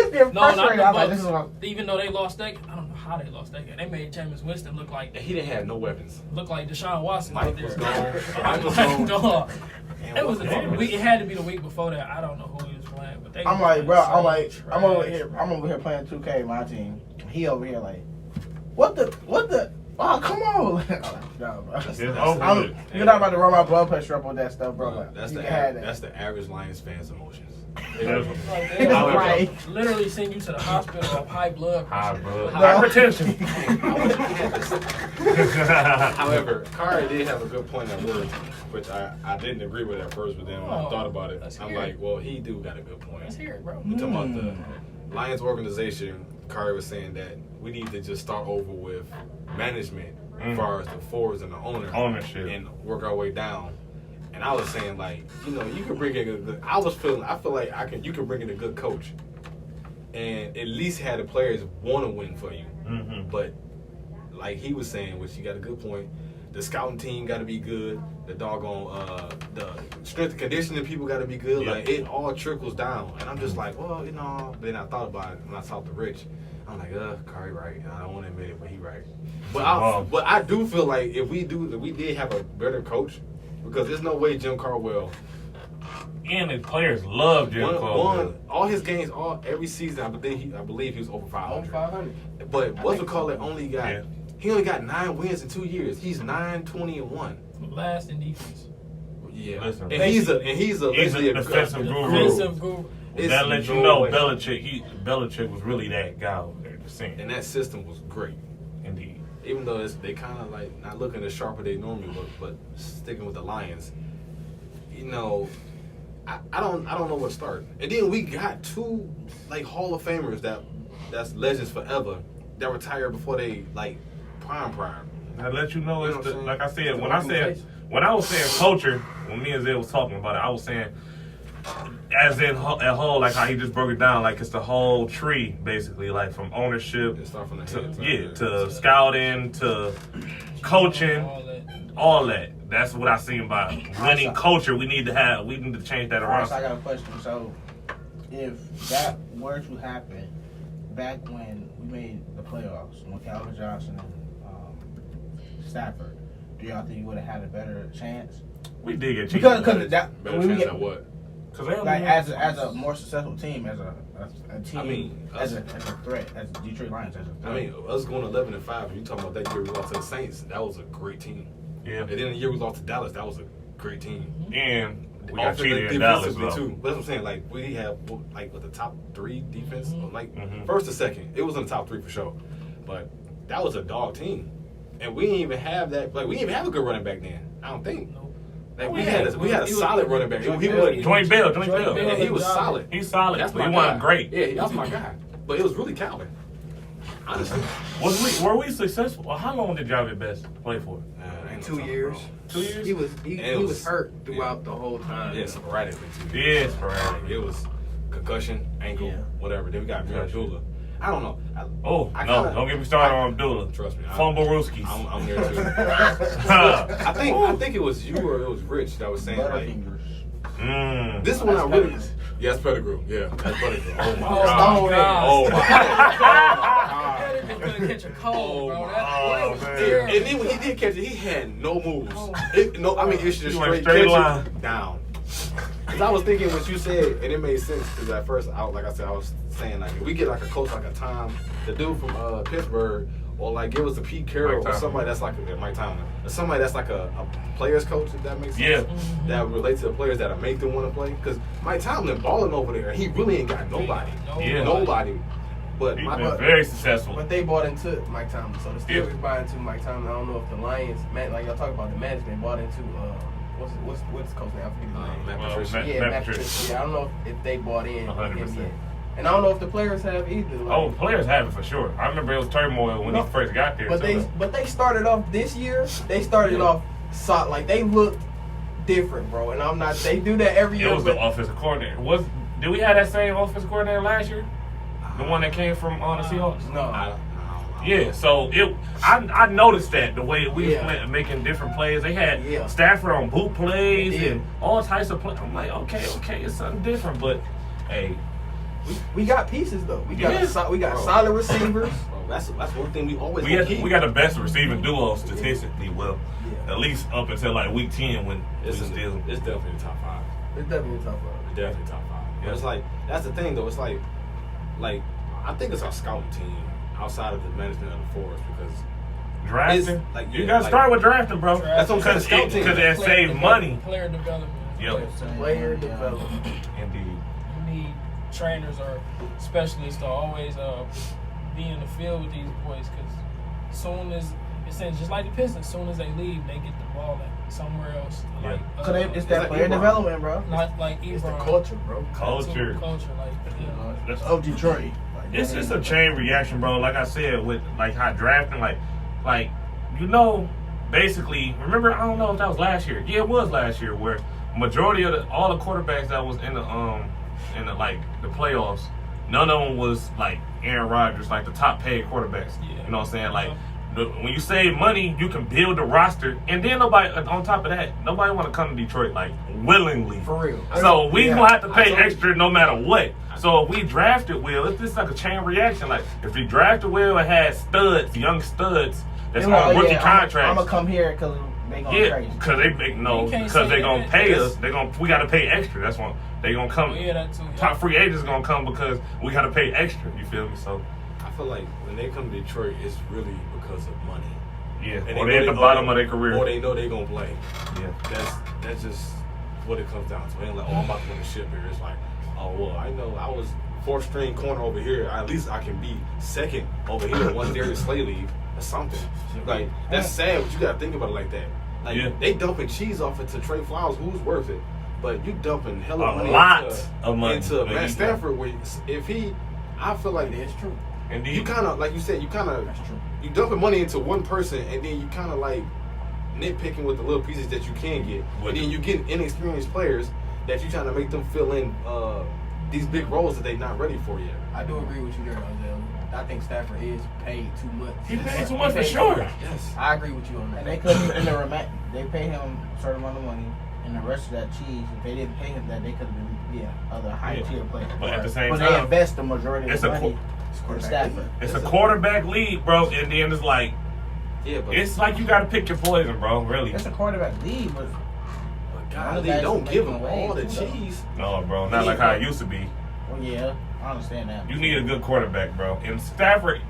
S5: was getting
S4: No, not
S5: frustrated.
S4: the
S5: I was like,
S4: Bucks.
S5: this is what.
S4: Even though they lost that, I don't know how they lost that game. They made Jameis Winston look like
S2: He didn't have no weapons.
S4: Deshaun Watson
S2: Mike
S4: out there.
S2: was gone.
S4: I'm
S2: Mike was
S4: like,
S2: gone.
S4: dog.
S2: And
S4: It was
S2: what-
S4: it had to be the week before that. I don't know who he was playing, but they.
S5: I'm
S4: was
S5: like, bro,
S4: playing so
S5: I'm over
S4: trash.
S5: here playing 2K, my team. He over here like, what the? Oh, come on. I'm like, no, bro. bro.
S3: It's over with.
S5: You're not about to run my blood pressure up on that stuff, bro.
S2: Bro, that's
S5: you
S2: the
S5: can have that.
S2: that's the average Lions fan's emotions.
S4: Like, they
S5: Right.
S4: literally send you to the hospital of high blood pressure.
S3: Hypertension.
S2: However, Kari did have a good point at work, which I didn't agree with at first, but then when I thought about it, I'm like, well, he do got a good point.
S4: Let's hear it, bro.
S2: We're talking about the Lions organization. Kari was saying that we need to just start over with management as far as the forwards and the
S3: ownership
S2: and work our way down. And I was saying, like, you know, you can bring in a good. I feel like you can bring in a good coach, and at least have the players want to win for you.
S3: Mm-hmm.
S2: But like he was saying, which you got a good point, the scouting team got to be good. The doggone the strength and conditioning people got to be good.
S3: Yep.
S2: Like it all trickles down. And I'm just like, well, you know. Then I thought about it when I talked to Rich. I'm like, Kari right. And I don't want to admit it, but he right. But I do feel like if we did have a better coach. Because there's no way Jim Caldwell.
S3: And the players love Jim Caldwell.
S2: All his games, every season, I believe he was over 500.
S1: Over 500.
S2: But what's it called? He only got 9 wins in 2 years. He's 9-20-1.
S4: Last in defense.
S2: Yeah,
S3: Listen,
S2: and he's a
S3: defensive guru.
S4: Defensive guru.
S3: That lets you know Belichick was really that guy over there. The same.
S2: And that system was great.
S3: Indeed.
S2: Even though they kind of like not looking as sharp as they normally look, but sticking with the Lions, you know, I don't know where to start. And then we got 2 like Hall of Famers that's legends forever that retired before they like prime.
S3: I let you know, it's
S2: what I'm
S3: like I said,
S1: It's
S3: when I was saying culture, when me and Zay was talking about it, I was saying as in a whole, like how he just broke it down, like it's the whole tree basically, like from ownership
S2: Start from the head
S3: to scouting to coaching, all that. That's what I seen about winning culture. We need to change that
S5: All right,
S3: around.
S5: so I got a question. So, if that were to happen back when we made the playoffs, when Calvin Johnson and Stafford, do y'all think you would have had a better chance?
S3: We did get
S5: Because
S2: Better chance at what?
S3: like
S5: as a more successful team, as a team,
S2: I mean,
S5: as a threat, as Detroit Lions, as a threat.
S2: I mean, us going 11-5. You talking about that year we lost to the Saints? That was a great team.
S3: yeah,
S2: And then the year we lost to Dallas, that was a great team.
S3: and we got cheated in Dallas
S2: Defensively
S3: though.
S2: too. But that's what I'm saying. Like we have like with the top 3 defense, like
S3: Mhm.
S2: first to second, it was in the top 3 for sure. But that was a dog team, and we didn't even have that. Like we didn't even have a good running back then. I don't think. Like we had a solid running back. He wasn't.
S3: Joint Bell.
S2: Yeah, he was solid.
S3: He's solid.
S2: That's
S3: But
S2: my
S3: he
S2: guy.
S3: wasn't great.
S2: Yeah, that's my guy. But it was really Calvin. Honestly.
S3: Were we successful? Well, how long did Javi Best play for?
S2: Ain't no
S1: 2
S2: talking,
S1: years.
S2: bro.
S3: 2 years?
S1: He was hurt throughout the whole time.
S2: Yeah, sporadically too.
S3: Yeah, sporadically.
S2: It was concussion, ankle,
S1: Yeah.
S2: whatever. Then we got Abdullah. I don't know.
S3: Don't get me started on Abdullah.
S2: Trust me.
S3: Fumble Rooskies.
S2: I'm there too. I think it was you or it was Rich that was saying like
S5: Butterfingers.
S2: this one I really. Yes, Pettigrew. Yeah, that's Pettigrew. Oh my
S4: Oh,
S2: god.
S4: God.
S2: Oh my god.
S4: Pettigrew's gonna catch a cold, bro.
S3: Oh,
S4: That was
S3: man.
S4: terrible.
S2: And then when he did catch it, he had no moves. It's just
S3: He went
S2: straight
S3: straight
S2: catch
S3: line.
S2: it down. Because I was thinking what you said, and it made sense. Because at first, like I said, I was saying like if we get like a coach like a Tom, the dude from Pittsburgh, or like give us a Pete Carroll
S3: Mike
S2: or
S3: Tomlin.
S2: somebody that's like Mike Tomlin, or somebody that's like a players coach, if that makes sense.
S3: Yeah.
S2: That relates to the players that make them want to play. Because Mike Tomlin balling over there, he really ain't got nobody.
S3: Yeah.
S2: Nobody. But
S3: He's
S2: my
S3: been very successful.
S1: But they bought into Mike Tomlin, so the Steelers
S3: Yeah.
S1: bought into Mike Tomlin. I don't know if the Lions, like y'all talking about the management, bought into what's his coach name? I forget his name.
S2: Matt
S3: Well,
S2: Patricia.
S3: Matt-
S1: Yeah,
S3: Matt
S1: Matt
S3: Patricia.
S1: Patricia. Yeah, I don't know if they bought in
S3: 100%.
S1: him yet. And I don't know if the players have either. Like,
S3: Oh, players have it for sure. I remember it was turmoil when
S1: No.
S3: he first got there.
S1: but
S3: too.
S1: they started off this year. They started off solid. Like they looked different, bro. And I'm not. They do that every year.
S3: It was
S1: but
S3: the offensive coordinator. Did we have that same offensive coordinator last year? The one that came from the Seahawks?
S1: no.
S3: Yeah, so I noticed that the way we
S1: Yeah.
S3: was making different plays. They had
S1: Yeah.
S3: Stafford on boot plays
S1: They did.
S3: and all types of plays. I'm like, okay, it's something different, but hey,
S1: We got pieces though. We got
S3: Yeah.
S1: we got
S2: Bro.
S1: solid receivers.
S2: Bro, that's one thing we always
S3: we got the best receiving duo statistically. Well,
S1: Yeah.
S3: at least up until like week 10 when
S2: It's
S3: we still.
S2: definitely the top 5.
S1: It's definitely tough.
S2: It's definitely top 5.
S3: Yeah.
S2: But it's like that's the thing though. It's like I think it's our scouting team outside of the management of the force because
S3: Drafting?
S2: Like,
S3: You
S2: yeah,
S3: gotta
S2: like-
S3: start with drafting, bro.
S2: That's what I'm saying. Scout team.
S3: Because it saves money.
S4: Player development.
S3: Yep.
S1: Player development.
S3: Indeed.
S4: You need trainers or specialists to always be in the field with these boys, because soon as it's just like the Pistons, soon as they leave, they get the ball at somewhere else. Like,
S5: Cause it's that
S2: like
S5: player
S2: Ebron.
S5: development, bro.
S4: not like
S1: It's the
S4: Ebron.
S1: culture, bro.
S3: Culture.
S4: Culture, like
S3: That's-
S5: Of Detroit.
S3: It's a chain reaction, bro. Like I said, with like how drafting, like basically. Remember, I don't know if that was last year. Yeah, it was last year, where majority of all the quarterbacks that was in the like the playoffs, none of them was like Aaron Rodgers, like the top paid quarterbacks.
S4: Yeah.
S3: You know what I'm saying? Like when you save money, you can build the roster, and then nobody on top of that, nobody want to come to Detroit like willingly.
S1: For real.
S3: So we
S5: Yeah.
S3: gonna have to pay
S1: I told you.
S3: extra no matter what. So if we drafted Will, it's just like a chain reaction. Like if we drafted Will and had studs, young studs, that's on rookie contracts.
S5: I'm gonna come here because they gonna
S3: Yeah,
S5: crazy.
S3: because they make
S4: You can't
S3: because
S4: say
S3: they gonna
S4: that.
S3: pay us. We gotta pay extra. That's why they gonna come.
S4: yeah, that too. Yeah.
S3: Top free agents gonna come because we gotta pay extra. You feel me? So
S2: I feel like when they come to Detroit, it's really because of money.
S3: yeah,
S2: And
S3: or
S2: they
S3: they at
S2: know
S3: the
S2: they-
S3: bottom of their career.
S2: Or they know they gonna play.
S3: Yeah,
S2: That's just what it comes down to. It ain't like, oh, I'm about to win the ship here. It's like, oh well, I know I was fourth string corner over here. At least I can be second over here once Darius Slay leave or something. Like that's sad, but you gotta think about it like that. Like
S3: Yeah.
S2: they dumping cheese off it to Trey Flowers, who's worth it. But you dumping hella
S3: A
S2: money
S3: lot
S2: into,
S3: of money.
S2: into
S3: Yeah,
S2: Matt
S3: you
S2: Stafford. Where if he, I feel like
S1: It's true.
S3: indeed.
S2: you kind of like you said, you kind of
S1: That's true.
S2: you dumping money into one person, and then you kind of like nitpicking with the little pieces that you can get, and then you get inexperienced players that you trying to make them fill in these big roles that they not ready for yet.
S1: I do agree with you there, Ozell. I think Stafford is paid too much.
S3: He paid too much for
S1: paid
S3: sure.
S1: too much.
S2: Yes.
S1: I agree with you on that.
S5: And they couldn't in the they pay him a certain amount of money, and the rest of that cheese, if they didn't pay him that, they could have been other high tier players.
S3: But at the same
S5: But they
S3: time,
S5: invest the majority of
S3: it's
S5: the
S3: a
S5: money in Stafford.
S3: it's a quarterback league, bro. And then it's like
S2: Yeah, but
S3: it's like you gotta pick your poison, bro. Really.
S5: It's a quarterback league, but
S2: God,
S5: One
S2: they
S5: of the
S2: don't
S5: guys
S2: give
S5: making
S2: them all the
S5: waves, too, though.
S2: cheese.
S3: No, bro. Not like how it used to be.
S5: well, yeah, I understand that.
S3: You need a good quarterback, bro. And Stafford,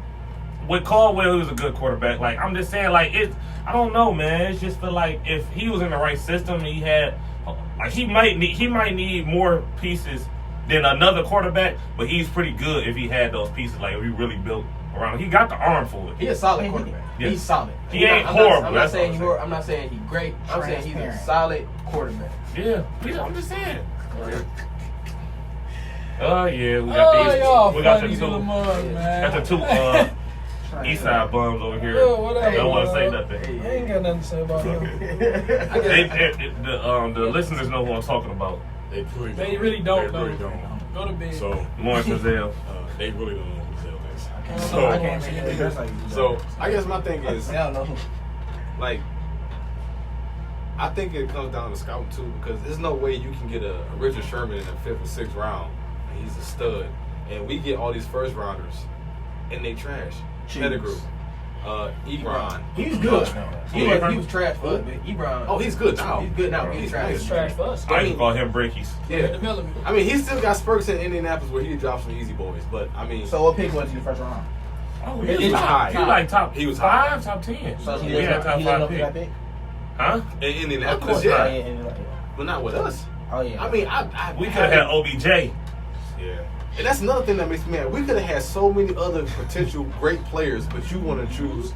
S3: with Caldwell, he was a good quarterback. Like I'm just saying, like it. I don't know, man. It's just feel like if he was in the right system, he had like he might need more pieces than another quarterback. But he's pretty good if he had those pieces. Like if he really built around. He got the arm for it.
S1: He a solid quarterback.
S3: Yeah.
S1: He's solid.
S3: He ain't horrible,
S1: I'm
S3: that's
S1: not saying
S3: all I'm
S1: he. I'm not saying he great. I'm saying he's a
S5: Transparent.
S1: solid quarterback.
S3: Yeah, I'm just saying. Oh yeah, we got these.
S4: y'all
S3: We got the
S4: funny to the
S3: two.
S4: mud, man.
S3: Got the two East Side bums over here.
S4: Yeah, whatever,
S3: They don't want to say
S4: bro.
S3: nothing.
S4: I ain't got nothing to say about him.
S3: The listeners know who I'm talking about.
S6: They really don't.
S4: They really don't,
S6: They really
S4: though.
S6: don't.
S4: Go to bed.
S6: So
S3: Lawrence Giselle.
S6: they really don't know who Zell is.
S4: I
S6: So,
S5: can't make it dress like you.
S2: So I guess my thing is
S5: Hell no.
S2: like I think it comes down to scouting too, because there's no way you can get a Richard Sherman in the 5th or 6th round, and he's a stud, and we get all these first rounders, and they trash.
S5: Jeez.
S2: Pettigrew, Ebron.
S1: He's good. He
S3: Ebron?
S1: was trash for us, but Ebron.
S2: Oh, he's good now.
S1: He's good now. He's trash.
S4: It's trash for us.
S3: I used to call him Breakies.
S2: Yeah.
S4: Development.
S2: I mean, he still got spurts in Indianapolis where he drops some easy boys, but I mean,
S5: So what pick was he first round?
S3: Oh,
S2: It's
S3: he was
S2: high.
S3: He like top.
S2: He was
S3: 5, top 10.
S5: So he
S3: Yeah,
S5: lived
S3: top
S5: he
S3: 5
S5: lived up to that
S3: pick.
S5: pick?
S3: Huh?
S2: in
S3: Of
S2: Indianapolis,
S3: course
S2: yeah,
S3: not.
S5: Yeah.
S2: but not with us.
S5: Oh yeah.
S2: I mean, I
S3: We could have had OBJ.
S2: Yeah. And that's another thing that makes me mad. We could have had so many other potential great players, but you want to choose.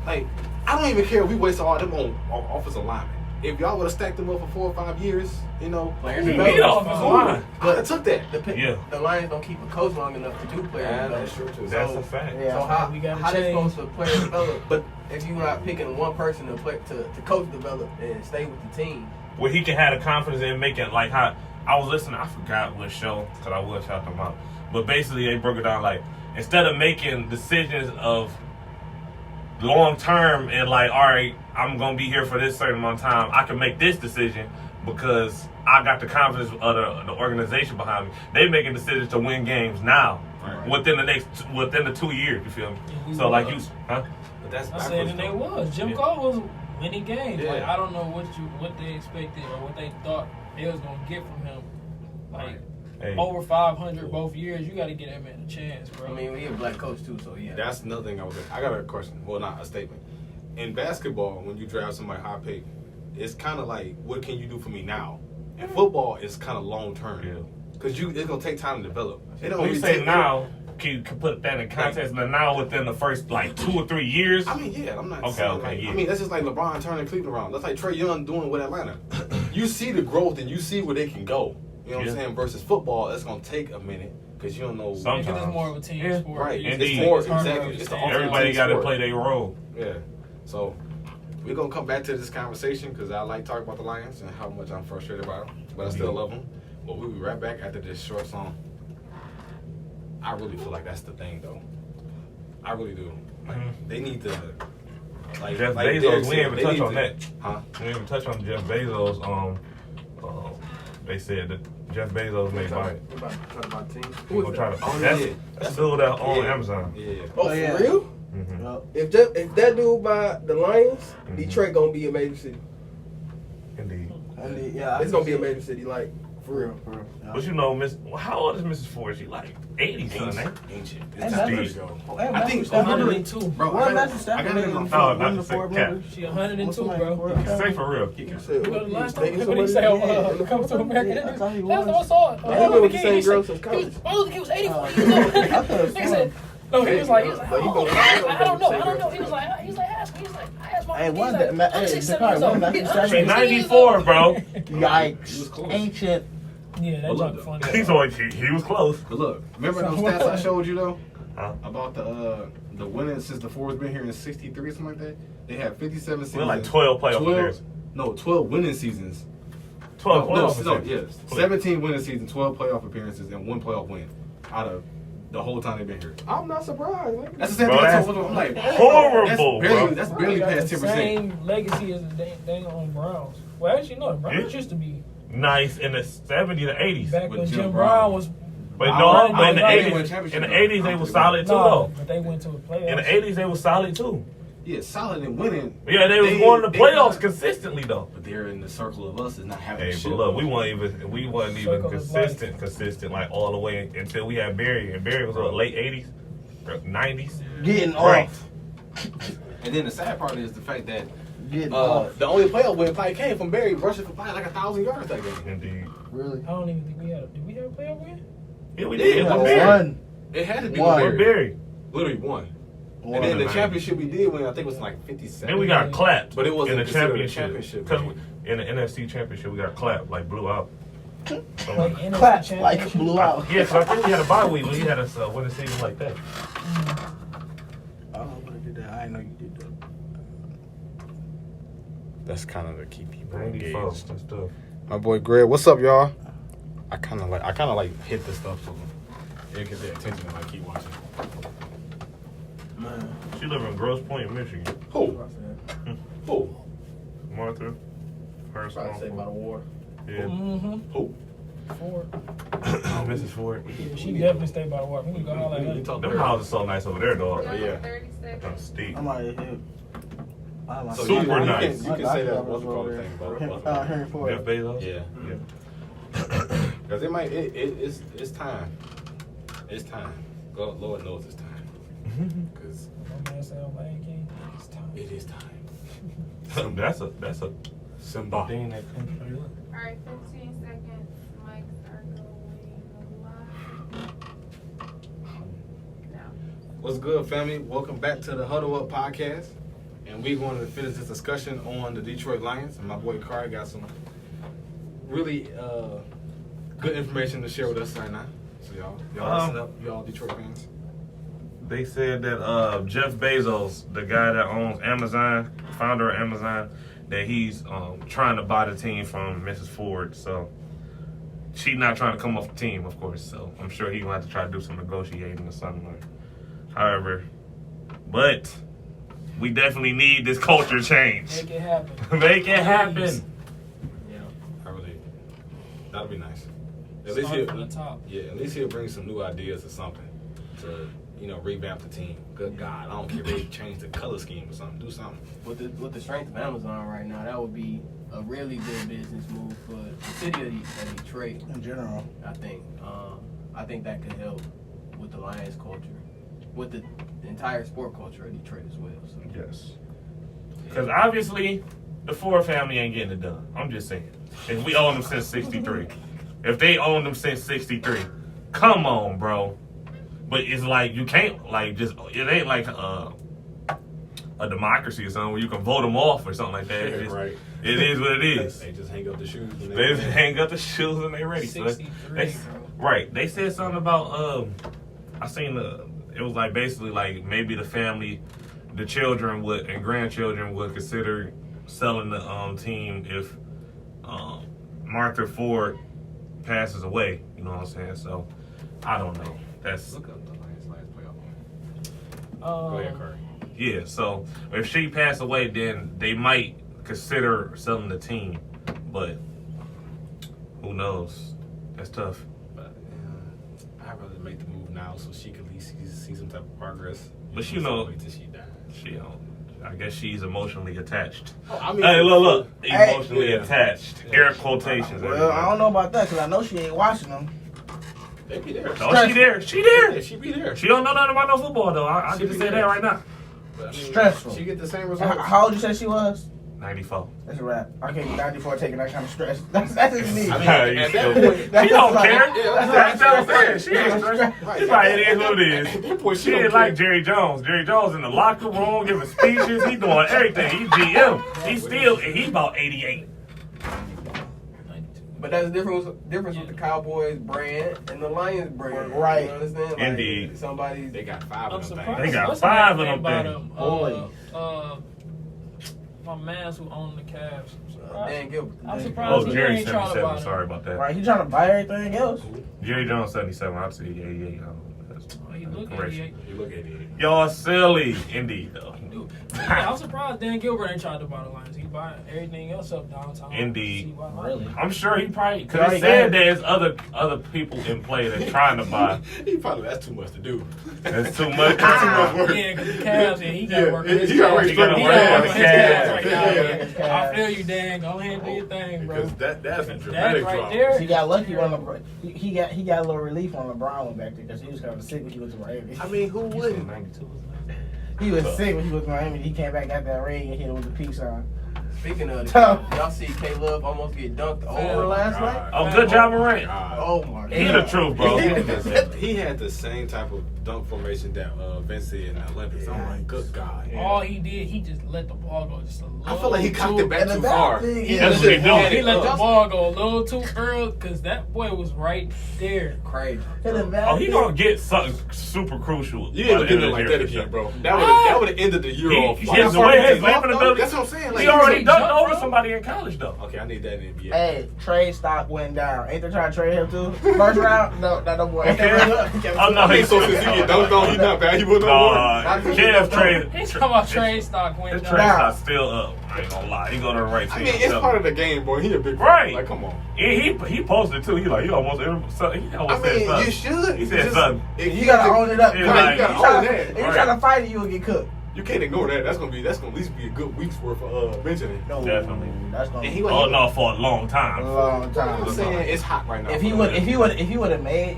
S2: Like, I don't even care if we waste all them on offensive linemen. If y'all would have stacked them up for 4 or 5 years, you know,
S1: Player
S3: We
S1: development.
S3: need an offensive line.
S2: I would have took that.
S3: Yeah.
S1: The Lions don't keep a coach long enough to do player
S2: Yeah,
S1: development.
S2: that's true too.
S3: That's
S1: So-
S3: a fact.
S5: Yeah.
S1: So how
S4: We gotta
S1: how they
S4: change.
S1: supposed to player develop? But if you're not picking one person to play to coach develop and stay with the team,
S3: Where he can have the confidence in making, like how I was listening, I forgot what show, because I will shout them out. But basically, they broke it down like, instead of making decisions of long term and like, all right, I'm going to be here for this certain amount of time, I can make this decision because I got the confidence of the organization behind me. They making decisions to win games now,
S2: Right.
S3: within the 2 years, you feel me?
S4: Yeah, we
S3: So like
S4: was.
S3: you, huh?
S2: But that's
S4: I said,
S2: backwards,
S4: and they
S2: though.
S4: was. Jim
S3: Yeah.
S4: Cole was winning games.
S2: Yeah.
S4: Like I don't know what they expected or what they thought they was gonna get from him. Like
S3: Hey.
S4: over 500 both years, you got to get that man a chance, bro.
S1: I mean, he's a black coach too, so yeah.
S2: That's another thing I got a question. Well, not a statement. in basketball, when you draft somebody high pick, it's kind of like, what can you do for me now? In football, it's kind of long term.
S3: Yeah.
S2: Because it's going to take time to develop. It don't
S3: When you
S2: really
S3: say
S2: take
S3: now, can you put that in context? But now within the first like 2 or 3 years.
S2: I mean, yeah, I'm not
S3: Okay,
S2: saying
S3: okay,
S2: like,
S3: yeah.
S2: I mean, that's just like LeBron turning Cleveland around. That's like Trae Young doing with Atlanta. You see the growth and you see where they can go. You know what I'm saying? Versus football, it's going to take a minute because you don't know.
S3: Sometimes.
S4: Because it's more of a team
S3: Yeah.
S4: sport.
S2: Right.
S3: Indeed.
S2: It's more,
S4: It's harder to
S2: exactly. It's the
S4: understand.
S3: Everybody got to
S2: sport.
S3: play their role.
S2: Yeah. So we're going to come back to this conversation because I like talking about the Lions and how much I'm frustrated about them. But I still love them. But we'll be right back after this short song. I really feel like that's the thing, though. I really do. Like, they need to. Like,
S3: Jeff
S2: like
S3: Bezos,
S2: Derek
S3: we
S2: said,
S3: ain't even
S2: they
S3: touch
S2: need
S3: on
S2: to-
S3: that.
S2: Huh?
S3: We didn't even touch on Jeff Bezos. They said that Jeff Bezos may buy it.
S1: We're about to talk about teams.
S3: We're gonna try to.
S2: Oh,
S3: That's
S2: yeah.
S3: that's the dude that on
S2: Yeah.
S3: Amazon.
S2: Yeah.
S1: Oh,
S5: yeah.
S1: for real?
S3: Mm-hmm.
S5: Yup.
S1: If that dude buy the Lions, Detroit gonna be a major city.
S3: Indeed.
S5: Yeah,
S1: It's gonna be a major city, like for real.
S5: Yeah.
S3: But you know, how old is Mrs. Ford? She like 80 something, ain't
S2: Ancient.
S5: And
S2: It's
S5: that's
S2: years
S3: deep.
S2: ago.
S5: And
S2: I
S5: Matthew
S2: think
S5: Stafford-
S4: 102.
S2: Bro,
S5: What
S2: I
S5: Matthew
S2: got
S5: Stafford
S2: it
S5: did
S2: in
S5: in
S2: my
S3: Oh,
S5: win
S3: not
S5: the
S3: to say
S5: Ford
S3: cap.
S5: Brothers?
S4: She 102,
S5: What's the name?
S4: bro.
S5: Ford Brothers?
S3: Say for real.
S1: You said,
S4: You know, the last time
S1: taking
S4: what he
S1: somebody-
S4: say
S1: yeah,
S4: on Come to America?
S5: Yeah, I thought he
S4: That's what I
S5: was.
S4: saw.
S1: He been with the same girl since college.
S4: He was 84
S5: I
S4: years old.
S5: thought it was
S4: He said, no, he was like,
S1: But he
S4: oh,
S1: gonna-
S4: I don't know. He was like, ask me. He's like, I asked my
S5: Hey,
S4: he's
S5: one
S4: like,
S5: that-
S4: I'm
S5: hey,
S4: 6, 7
S5: Dakar,
S4: years
S5: one
S4: old.
S5: Matthew
S4: I'm
S5: Stafford-
S3: She
S4: 6 years
S3: 94,
S4: old.
S3: bro.
S2: He was
S5: Yikes.
S2: close.
S5: Ancient.
S4: Yeah, that
S2: Well,
S4: joke funny.
S3: He's always he was close.
S2: But look, remember those stats I showed you though
S3: Huh?
S2: about the winning since the Ford's been here in '63 or something like that. They had 57 seasons.
S3: We're like 12 playoff appearances.
S2: 12 winning seasons.
S3: 12
S2: No,
S3: playoff appearances.
S2: yes, 17 winning seasons, 12 playoff appearances, and 1 playoff win out of the whole time they've been here.
S1: I'm not surprised. Nigga.
S2: That's the same
S3: Bro,
S2: thing I
S3: that's
S2: told them. I'm like,
S3: horrible, bro.
S2: that's barely
S4: Got
S2: past
S4: the
S2: 10%.
S4: same legacy as the dang on Browns. Well, actually, no, the Browns
S3: Yeah.
S4: used to be
S3: Nice in the 70s to 80s.
S4: back
S2: With
S4: when
S2: Jim
S4: Jim
S2: Brown.
S4: Brown was.
S3: But
S4: I
S3: no,
S4: don't
S3: but in the
S4: know. They
S3: 80s,
S2: won championship,
S3: in the
S2: though.
S3: 80s they were solid too,
S4: No,
S3: though.
S4: but they went to a playoff.
S3: In the 80s they were solid too.
S2: Yeah, solid and winning.
S3: Yeah, they was going to the playoffs consistently though.
S2: But they're in the circle of us is not having
S3: Hey,
S2: shit.
S3: but look, we wasn't even
S4: Circle is life.
S3: consistent like all the way until we had Barry, and Barry was what, late 80s, 90s.
S5: Getting
S3: Right.
S5: off.
S2: And then the sad part is the fact that
S5: Getting off.
S2: the only playoff win probably came from Barry rushing for probably like 1,000 yards that game.
S3: Indeed.
S5: Really?
S4: I don't even think we had. Did we have a playoff win?
S3: Yeah, we
S2: Yeah,
S3: did.
S2: it
S3: With
S2: was
S3: Barry.
S5: One.
S2: It had to be
S5: One.
S2: with
S3: With
S2: Barry.
S3: Barry.
S2: Literally one.
S5: One.
S2: And then the
S3: One.
S2: championship we did win, I think it was like 57.
S3: Then we got clapped.
S2: But it wasn't
S3: in the
S2: considered a
S3: championship.
S2: championship
S3: Because
S2: game.
S3: in the NFC championship we got clapped, like blew out. So,
S4: Like NFC
S5: Clap like
S4: championship?
S5: blew out.
S3: yeah, so I think we had a bye week when he had us win a season like that.
S5: I don't know what I did that. I didn't know you did that.
S2: That's kind of to keep people
S3: 94.
S2: engaged.
S3: That's tough.
S2: My boy Greg, what's up, y'all? I kind of like hit this stuff so they get their attention and like keep watching.
S1: Man,
S3: She live in Grosse Pointe, Michigan.
S2: Who? Who?
S3: Martha. Her
S1: probably say by the water.
S3: Yeah.
S4: Mm-hmm.
S2: Who?
S4: Ford.
S3: Mrs. Ford.
S4: Yeah, she definitely stayed by the water. We can go holler at her.
S2: talk
S3: Them houses so nice over there, dog.
S2: Oh, yeah.
S7: 30 seconds.
S3: Steep.
S5: I'm like, hey, I like
S2: So
S3: Super
S2: you
S3: nice.
S2: You can say that. What's the call thing about it?
S5: Henry Ford.
S3: Jeff Bezos?
S2: Yeah.
S3: Yeah.
S2: Because it might. It's time. It's time. God, Lord knows it's time. Because
S4: My man said, "Oh, Lion King, it's time."
S2: it is time.
S3: That's a
S2: Simba.
S3: thing that comes straight up.
S7: All right, 15 seconds. Mics are going live. Now.
S2: What's good, family? Welcome back to the Huddle Up podcast. And we're going to finish this discussion on the Detroit Lions. And my boy Carr got some really good information to share with us right now. So y'all listen up, y'all Detroit fans.
S3: They said that Jeff Bezos, the guy that owns Amazon, founder of Amazon, that he's trying to buy the team from Mrs. Ford. So she's not trying to come off the team, of course. So I'm sure he's going to have to try to do some negotiating or something. However, but we definitely need this culture change.
S4: Make it happen.
S3: Make it happen.
S4: Yeah.
S2: I really, that'd be nice. At
S4: Start
S2: least
S4: from the top.
S2: Yeah, at least he'll bring some new ideas or something to, revamp the team. Good God, I don't care if they change the color scheme or something. Do something.
S1: With the strength of Amazon right now, that would be a really good business move for the city of Detroit.
S5: In general.
S1: I think that could help with the Lions culture, with the entire sport culture of Detroit as well. So.
S3: Yes. Because obviously, the Ford family ain't getting it done. I'm just saying. If we own them since 63. If they own them since 63. Come on, bro. But it's like, you can't, like, just, it ain't like a democracy or something where you can vote them off or something like that.
S6: Yeah, right.
S3: It is what it is.
S6: They just hang up the shoes. And
S3: They just hang up the shoes and they ready. So
S4: 63, bro.
S3: right. They said something about, I seen it was like basically like maybe the family, the children would and grandchildren would consider selling the team if Martha Ford passes away. You know what I'm saying? So I don't know. That's
S2: Look up the Lions last playoff.
S6: Go ahead, Curry.
S3: yeah. So if she passed away, then they might consider selling the team, but who knows? That's tough.
S2: But I'd rather make the move now so she can at least see some type of progress.
S3: But you know,
S2: wait till she dies.
S3: she I guess she's emotionally attached.
S2: Oh, I mean,
S3: Hey, look,
S5: Hey.
S3: emotionally
S2: Yeah.
S3: attached. Air quotations.
S5: Well, I don't know about that because I know she ain't watching them.
S2: they be there.
S3: Oh, she there. She
S2: Yeah,
S3: there.
S2: she be there.
S3: She don't know nothing about no football though. I
S2: She
S3: get to
S2: be
S3: say
S2: there.
S3: that right now.
S2: But, I mean,
S5: Stressful.
S2: She get the same results.
S5: How old you said she was?
S3: 94.
S5: That's a wrap. I can't be 94 taking that kind of stress. That's what you need.
S2: I mean,
S3: Hey, you
S2: at
S3: still-
S2: that point,
S3: She
S5: That's
S3: don't
S5: like-
S3: care.
S2: Yeah,
S3: That's what I'm saying. She ain't stressed.
S2: Right.
S3: She probably it is what it is.
S2: At that point,
S3: She
S2: she don't
S3: ain't like
S2: care.
S3: Jerry Jones. Jerry Jones in the locker room giving speeches. He doing everything. He GM. He still, and he about 88.
S1: But that's the difference with the Cowboys brand and the Lions brand.
S5: Right.
S1: You understand? Like,
S3: Indeed.
S1: Somebody's
S2: They got 5
S4: I'm
S2: of them
S4: surprised.
S2: things.
S3: They got
S4: What's
S3: 5 of
S4: the name
S3: them
S4: about
S3: things.
S4: him? My man's who owned the Cavs.
S1: Dan Gilbert.
S4: I'm
S3: Oh,
S4: surprised he
S3: Jerry
S4: ain't trying to
S3: 77.
S4: buy
S3: Sorry
S4: him.
S3: about that.
S5: Right, he trying to buy everything else.
S3: Jerry Jones 77. I'd say 88. That's
S4: Oh, he look
S3: correction.
S4: 88.
S6: You look at it.
S3: Y'all silly, indeed though.
S4: Yeah, I'm surprised Dan Gilbert ain't trying to buy the Lions. He buy everything else up downtown.
S3: Indeed.
S4: See why not?
S5: Really?
S3: I'm sure he probably
S5: He
S3: because
S5: already
S3: he said
S5: got it.
S3: there's other people in play that's trying to buy.
S2: He probably, that's too much to do.
S3: That's too much.
S2: That's too much work.
S4: Yeah, because the Cavs, yeah, he got to
S2: Yeah,
S4: work on his
S2: he got
S4: Cavs.
S2: to work
S3: on
S4: He
S3: his
S4: gotta work on his
S3: Cavs.
S4: Cavs right now,
S2: Yeah.
S4: man. I feel you, Dan. Go ahead and do your thing, bro.
S6: Because that's a
S4: That
S6: dramatic
S4: right
S6: drop.
S4: there.
S5: He got lucky when LeBron. He got a little relief when LeBron went back there because he was kind of sick when he was in Miami.
S2: I mean, who wouldn't?
S3: 92.
S5: He was sick when he was in Miami. He came back, got that ring, and hit him with the peace sign.
S1: Speaking of the
S5: Tough.
S1: y'all see K Love almost get dunked over
S4: Oh,
S1: last night?
S3: Oh, good job, Morant.
S1: Oh my
S3: He
S1: god.
S3: the truth, bro.
S2: He had the same type of dunk formation that Vince did in the Olympics. I'm like, good God.
S4: All he did, he just let the ball go just a little
S2: I feel like he cocked it back
S5: And the
S2: too
S5: bad
S2: far.
S5: thing
S2: He
S5: is-
S3: That's what he doing.
S4: He let the
S2: up.
S4: ball go a little too early because that boy was right there.
S1: Crazy.
S5: And the bad
S3: Oh, he
S5: thing-
S3: gonna get something super crucial.
S2: You
S3: by
S2: ain't
S3: the
S2: gonna get
S3: end
S2: it
S3: of
S2: like
S3: the
S2: that
S3: year,
S2: again,
S3: for
S2: bro.
S3: sure.
S2: That would have ended the year off.
S3: His
S2: Like,
S3: way, his
S2: that's
S3: leaping ability.
S2: what I'm saying. Like,
S3: He already
S4: he
S3: dunked
S4: jumped,
S3: over
S4: bro.
S3: somebody in college though.
S2: Okay, I need that in the NBA.
S5: Hey, trade stock went down. Ain't they trying to trade him too? First round? No, no boy.
S3: Okay. Oh no,
S2: I mean,
S3: he's
S2: so since he get dunked on, he not valuable no more.
S3: Kev trade.
S4: He's talking about trade stock went
S3: His
S4: down.
S3: trade stock's still up. I ain't gonna lie. He go to the right
S2: I
S3: team.
S2: mean, it's part of the game, boy. He a big
S3: Right.
S2: Like, come on.
S3: He posted too. He like he almost he almost
S2: I
S3: said
S2: mean,
S3: something.
S2: you should.
S3: He said
S2: Just-
S3: something.
S2: if
S5: You gotta own it up.
S3: Yeah,
S5: If
S3: like,
S5: you
S2: you gotta
S5: tryna-
S2: own that.
S5: If you
S3: Right.
S5: trying to fight it, you will get cooked.
S2: You can't ignore that. That's gonna at least be a good week's worth of mentioning.
S5: No,
S3: Definitely.
S5: That's gonna
S2: And
S5: be
S2: he
S3: Oh no, for a long
S5: a
S3: time.
S5: long time.
S2: I'm saying it's hot right now.
S5: If he would have made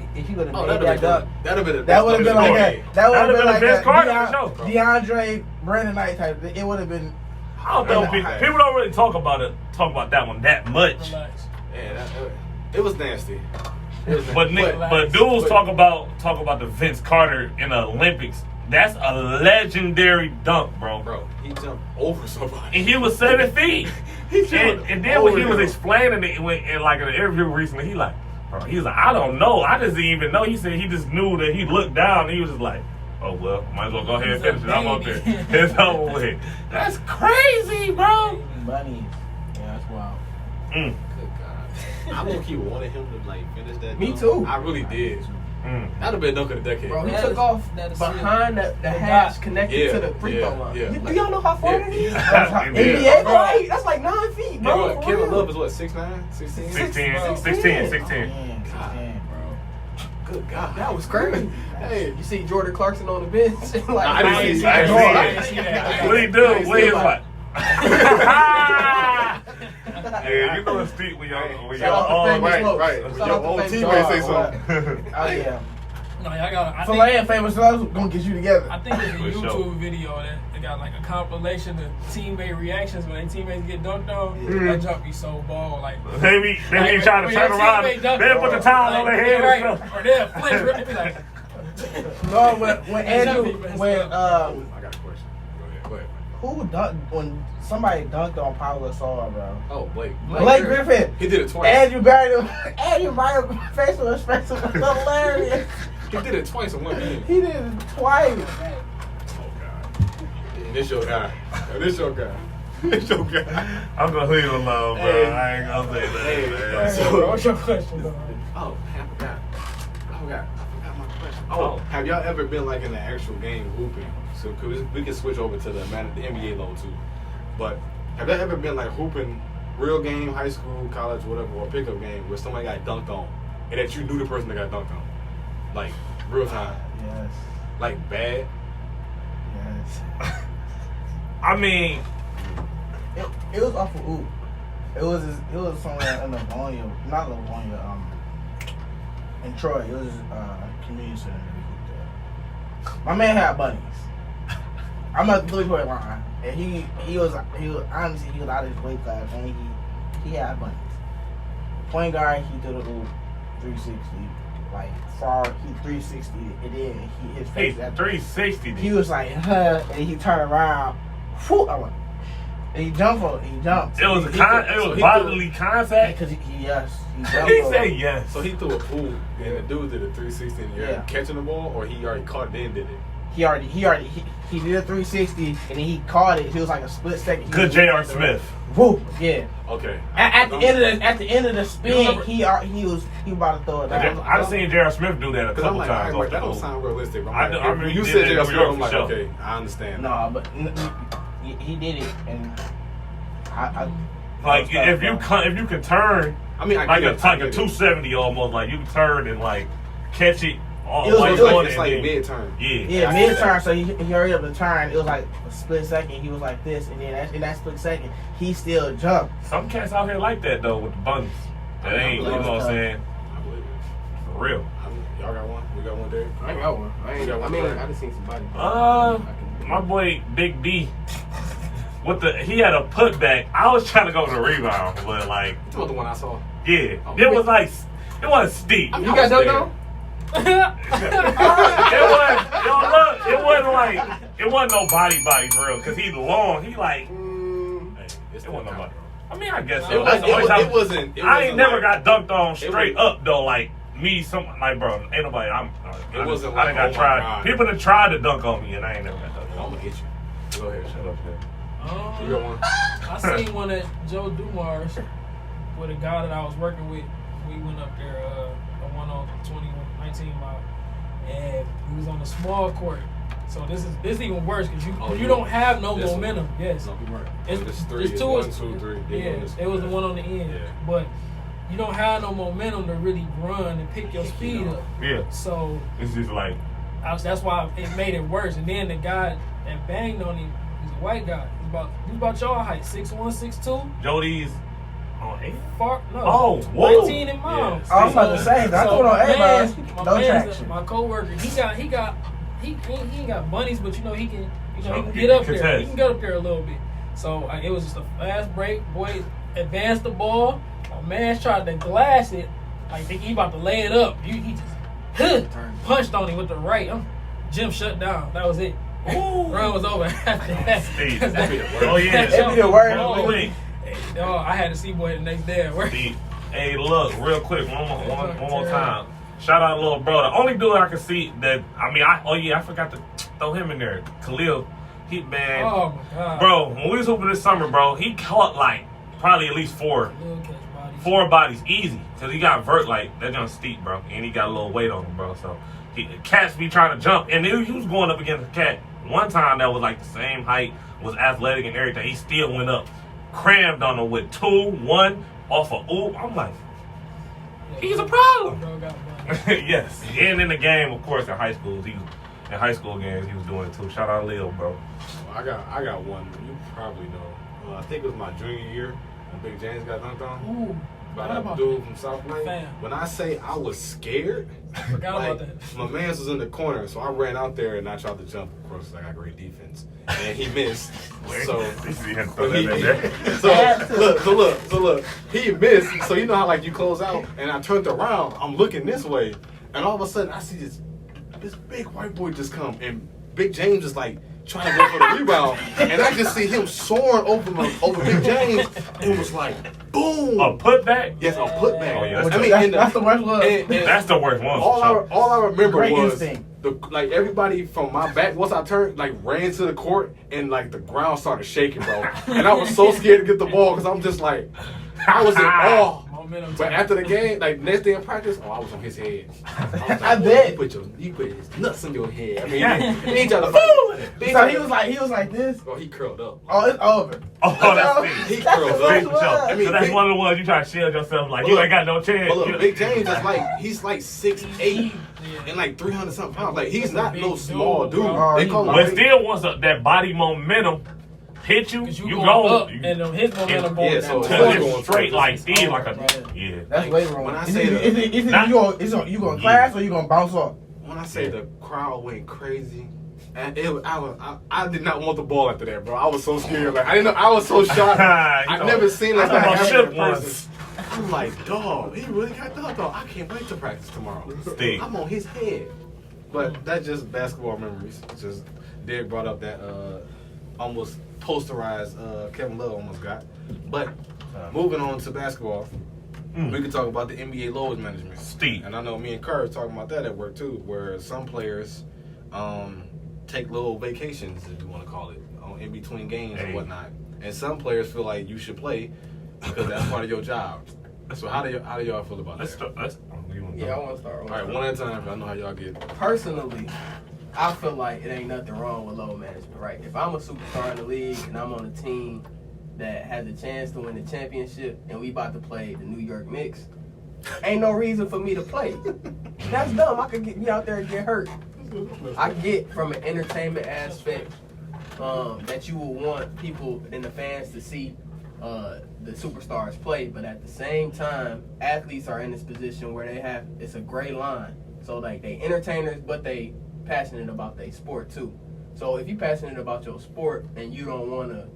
S2: Oh,
S5: that duck,
S2: that'd have been
S5: that would have been like that. That would have been like
S3: Vince
S5: that.
S3: Carter for sure.
S5: DeAndre Brandon Knight type. It would have been.
S3: I don't know. People don't really talk about that one that much.
S4: Relax.
S2: Yeah, it was nasty.
S3: But dudes talk about the Vince Carter in the Olympics. That's a legendary dunk, bro.
S2: Bro, he jumped over somebody.
S3: And he was 7 feet.
S2: He jumped
S3: And then when he
S2: over
S3: was
S2: him.
S3: explaining it in like an interview recently, he like, I don't know. I just didn't even know. He said he just knew that he looked down and he was just like, oh well, might as well go ahead and finish it. I'm up there. It's over with. That's crazy, bro.
S5: Bunnies. Yeah, that's wild.
S3: Mm.
S2: Good God. I look, he wanted him to like finish that.
S1: Me
S2: dunk.
S1: too.
S2: I really did.
S3: Mm.
S2: That'd have been dunk of the decade.
S1: Bro, he
S4: That
S1: took
S4: is-
S1: off
S4: that is
S1: behind the
S4: They
S1: hash
S4: got-
S1: connected
S2: Yeah,
S1: to the free throw
S2: yeah,
S1: line.
S2: yeah.
S1: Do y'all know how far
S2: Yeah.
S1: that is?
S5: That's how
S3: Yeah.
S5: NBA
S1: Bro,
S5: play.
S1: that's like 9 feet, bro. for
S2: Kevin
S1: real.
S2: Love is what, 6'9", 16?
S3: 16,
S4: bro.
S3: 16.
S5: Man, bro.
S2: Good God.
S1: That was crazy.
S2: Hey.
S1: You see Jordan Clarkson on the bench? like,
S2: Nah, I didn't see
S3: I
S2: that.
S3: didn't see
S4: that.
S3: What he do? What he is like? Yeah, you know it's steep when y'all
S1: Shout out to
S3: all
S1: Famous
S3: right.
S1: Smoke.
S2: right.
S1: Shout
S2: Your
S1: out to
S2: own
S1: Famous
S2: teammate say
S1: Smoke.
S2: something.
S5: Oh yeah.
S4: No, y'all got.
S5: So like, famous celebs gonna get you together.
S4: I think there's a
S3: For
S4: YouTube
S3: sure.
S4: video that they got like a compilation of teammate reactions when their teammates get dunked on.
S5: Yeah.
S4: That jump be so bald. Like
S3: They be trying to
S4: when
S3: turn
S4: your
S3: around.
S4: teammate dunk
S3: They'll put the towel on their head
S4: right,
S3: and stuff.
S4: or they'll flinch. They be like,
S5: No, when Andrew, when
S2: I got a question. Go ahead.
S5: who dunked when somebody dunked on Pablo Gasol, bro?
S2: Oh, Blake.
S5: Blake Griffin.
S2: He did it twice.
S5: Andrew buried him. Andrew buried him. Facial expression was hilarious.
S2: He did it twice in one game.
S5: He did it twice.
S2: Oh, God. This your guy. This your guy. This your guy.
S3: I'm gonna leave it alone, bro.
S2: Hey.
S3: I ain't gonna say that,
S2: Hey.
S3: man.
S4: hey, bro, what's your question, bro?
S2: Oh, I forgot my question. Oh, have y'all ever been like in the actual game hooping? So we can switch over to the NBA level too. But have y'all ever been like hooping, real game, high school, college, whatever, or pickup game where somebody got dunked on and that you knew the person that got dunked on, like real time,
S5: Yes.
S2: like bad?
S5: Yes.
S3: I mean,
S5: It was off of Oop. It was somewhere in Livonia, not Livonia, in Troy. It was community center. My man had bunnies. I'm at the 3-point line, and he was honestly he was out of his weight class, and he had bunnies. Point guard, he did a little 360, like far he 360, and then his
S3: hey,
S5: face at
S3: 360.
S5: he was like, huh, and he turned around, whew, I went, and he jumped on it. He jumped.
S3: It was
S2: He
S3: bodily contact.
S5: Because he jumped.
S3: He
S5: on
S3: said
S5: it.
S3: yes.
S2: So he threw a pool and the dude did a 360 and you're
S5: Yeah.
S2: catching the ball, or he already caught then did it?
S5: He did a 360 and then he caught it. He was like a split second. He
S3: Good
S5: was
S3: J.R. Smith.
S5: Whoop, yeah.
S2: Okay.
S5: At the end of the spin,
S3: remember-
S5: he was about to throw it down.
S3: I've seen J.R. Smith do that a
S2: Because I'm
S3: couple
S2: like,
S3: times.
S2: all right,
S3: off
S2: that
S3: the
S2: don't
S3: hoop.
S2: sound realistic. I'm
S3: I
S2: like,
S3: do- I
S2: if
S3: remember
S2: you
S3: he
S2: said
S3: did that in
S2: J.R.
S3: New York
S2: I'm like,
S3: for sure.
S2: okay, I understand.
S5: No, but he did it, and I
S3: Like if you can turn
S2: I mean, I
S3: like
S2: get
S3: a
S2: it, I get it.
S3: 270 almost, like you can turn and like catch it. All
S5: It was-
S3: while
S5: it
S3: you're
S5: was-
S3: doing
S2: It's
S3: it,
S2: like
S3: and then-
S2: mid-turn.
S3: Yeah.
S5: yeah,
S2: I
S5: mid
S2: get
S5: turn.
S2: that.
S5: So he hurried up the turn. It was like a split second. He was like this, and then in that split second, he still jumped.
S3: Some cats out here like that though with the bunnies. That ain't, you know what I'm saying?
S2: I believe it.
S3: For real.
S2: Y'all got one? We got one there?
S1: I ain't got one. I mean, I just seen somebody.
S3: My boy Big D he had a putback. I was trying to go to the rebound, but like
S2: That's not the one I saw.
S3: yeah,
S2: Oh,
S3: it was like it wasn't steep.
S2: I
S1: You
S2: mean,
S1: got
S2: I was
S1: dunked
S2: there.
S1: on?
S3: It wasn't no body for real, cause he's long. He like
S2: Hey, it's
S3: it wasn't
S2: not
S3: nobody. I mean, I guess
S2: It
S3: so. That's the only
S2: wasn't.
S3: time-
S2: It wasn't.
S3: I ain't never
S2: like,
S3: got dunked on
S2: it
S3: straight
S2: was-
S3: up though. Like me, like bro, ain't nobody.
S2: It wasn't
S3: I
S2: like,
S3: got
S2: oh my
S3: tried.
S2: God.
S3: People that tried to dunk on me, and I ain't never got dunked
S2: I'm
S3: on.
S2: gonna hit you. Go ahead.
S3: Shut up, man.
S2: You got one?
S4: I seen one at Joe Dumars with a guy that I was working with. We went up there, the one on 19 mile, and he was on the small court. So this is even worse because you don't have no
S2: This one.
S4: momentum. Yes,
S2: No, you're right.
S4: it's
S2: three.
S4: it's
S2: It's
S4: two.
S2: 1, 2, 3.
S4: Yeah, it was the one on the end,
S2: Yeah.
S4: but you don't have no momentum to really run and pick your speed up.
S3: Yeah,
S4: So
S3: it's just like
S4: that's why it made it worse. And then the guy that banged on him, he's a white guy. He's about y'all height, 6'1", 6'2".
S3: Jody's on 8.
S4: Far, no.
S3: Oh, whoa.
S4: 19 and moms.
S2: Yeah.
S5: I was about to say, that's what on everybody.
S4: My
S5: No
S4: man's
S5: traction.
S4: my coworker, he ain't got bunnies, but he can
S3: So he
S4: get up
S3: can
S4: there.
S3: contest.
S4: He can get up there a little bit. So it was just a fast break. Boy advanced the ball. My man tried to glass it, like think he about to lay it up. He just punched on him with the right. Gym shut down. That was it. Run was over after that.
S3: Steve.
S4: 'Cause
S2: That'd be the worst.
S3: Oh yeah.
S5: That'd be the worst.
S3: One more thing.
S4: Oh, I had to see boy the next day at work.
S3: Steve. Hey, look, real quick, one more time. Shout out little bro. The only dude I can see that I forgot to throw him in there. Khalil. He man.
S4: Oh my god.
S3: Bro, when we was hooping this summer, bro, he caught like probably at least four
S4: Little catch body.
S3: bodies easy. Cause he got like that jump steep, bro. And he got a little weight on him, bro. So cats be trying to jump. And he was going up against a cat. One time that was like the same height, was athletic and everything. He still went up. Crammed on him with 2-1 off of oop. I'm like, he's a problem.
S4: Bro got bunny.
S3: Yes. And in the game, of course, in high school games, he was doing it too. Shout out Leo, bro.
S2: I got one. You probably know. I think it was my junior year when Big James got dunked on.
S4: Ooh.
S2: by that dude from South Lane.
S4: Fam.
S2: When I say I was scared,
S4: Forgot
S2: like,
S4: about that.
S2: my man's was in the corner, so I ran out there and I tried to jump. Of course, I got great defense, and he missed. So, look, he missed. So you know how like you close out, and I turned around. I'm looking this way, and all of a sudden I see this big white boy just come, and Big James is like trying to go for the rebound, and I just see him soaring over Big James, and it was like boom.
S3: A putback?
S2: Yes, a putback.
S3: Oh, yeah,
S5: That's the worst one.
S3: That's the worst one.
S2: All I remember
S5: Great
S2: was
S5: instinct.
S2: like everybody from my back, once I turned, like ran to the court, and like the ground started shaking, bro. And I was so scared to get the ball because I'm just like, I was in awe.
S4: Momentum.
S2: But after the game, like next day in practice, I was on his head. I was like,
S5: I bet.
S2: You put his nuts in your head. I mean, he ain't trying to fool.
S5: So he was like this.
S2: Oh, he curled up.
S5: Oh, it's over.
S3: Oh, that's
S2: He
S3: it.
S2: curled
S5: the
S2: up.
S5: first one.
S2: I mean,
S3: So that's
S2: Big-
S3: one of the ones you try to shield yourself like,
S2: But
S3: you
S2: look-
S3: ain't got no chance.
S2: But look, Big James is like, he's like 6'8" and like 300 something pounds. Like he's not no small dude.
S5: bro.
S2: They call him.
S3: But still, once that body momentum hit you,
S4: Because
S3: you
S4: you
S3: go
S4: going up,
S3: you-
S4: and his momentum
S2: Yeah,
S4: going
S2: so
S4: down.
S2: it's
S3: Cause
S2: going
S3: it's straight like
S2: towards
S3: Steve, like a
S4: Right.
S3: yeah.
S5: That's way wrong.
S2: When I
S5: Is
S2: say
S5: you going class or you going to bounce off?
S2: When I say the crowd went crazy, and I did not want the ball after that, bro. I was so scared. Like I didn't know. I was so shocked. I never seen like
S3: I
S2: that
S3: thought
S2: happen
S3: shook
S2: in
S3: once.
S2: person. I'm like, dog, he really got dog. I can't wait to practice tomorrow.
S3: Steve.
S2: I'm on his head. But that's just basketball memories. Just Derek brought up that almost posterized Kevin Love almost got. But moving on to basketball, we could talk about the NBA load management.
S3: Steve.
S2: And I know me and Kerr talking about that at work too, where some players take little vacations, if you want to call it, in between games and whatnot. And some players feel like you should play because that's part of your job. So how do y'all feel about that?
S1: Yeah, I want to start.
S2: All right, one at a time. I know how y'all get.
S1: Personally, I feel like it ain't nothing wrong with load management, right? If I'm a superstar in the league and I'm on a team that has a chance to win the championship and we about to play the New York Knicks, ain't no reason for me to play. That's dumb. I could be out there and get hurt. I get from an entertainment aspect that you will want people and the fans to see the superstars play, but at the same time, athletes are in this position where it's a gray line. So like they entertainers, but they passionate about their sport too. So if you're passionate about your sport and you don't want to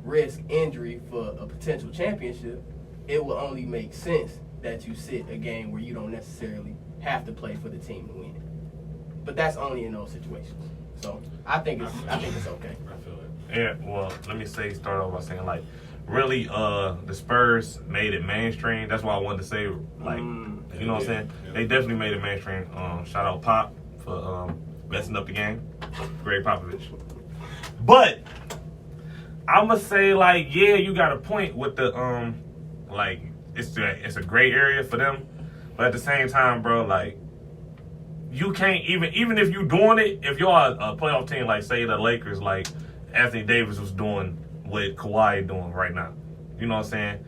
S1: risk injury for a potential championship, it will only make sense that you sit a game where you don't necessarily have to play for the team to win. But that's only in those situations. So I think it's okay.
S2: I feel it.
S3: Yeah, well, let me start off by saying, like, really, the Spurs made it mainstream. That's why I wanted to say, like, you know what I'm saying?
S2: Yeah.
S3: They definitely made it mainstream. Shout out Pop for messing up the game. Greg Popovich. But I'm gonna say, like, yeah, you got a point with the like, it's a gray area for them. But at the same time, bro, like, you can't even if you doing it, if you're a playoff team, like say the Lakers, like Anthony Davis was doing what Kawhi doing right now. You know what I'm saying?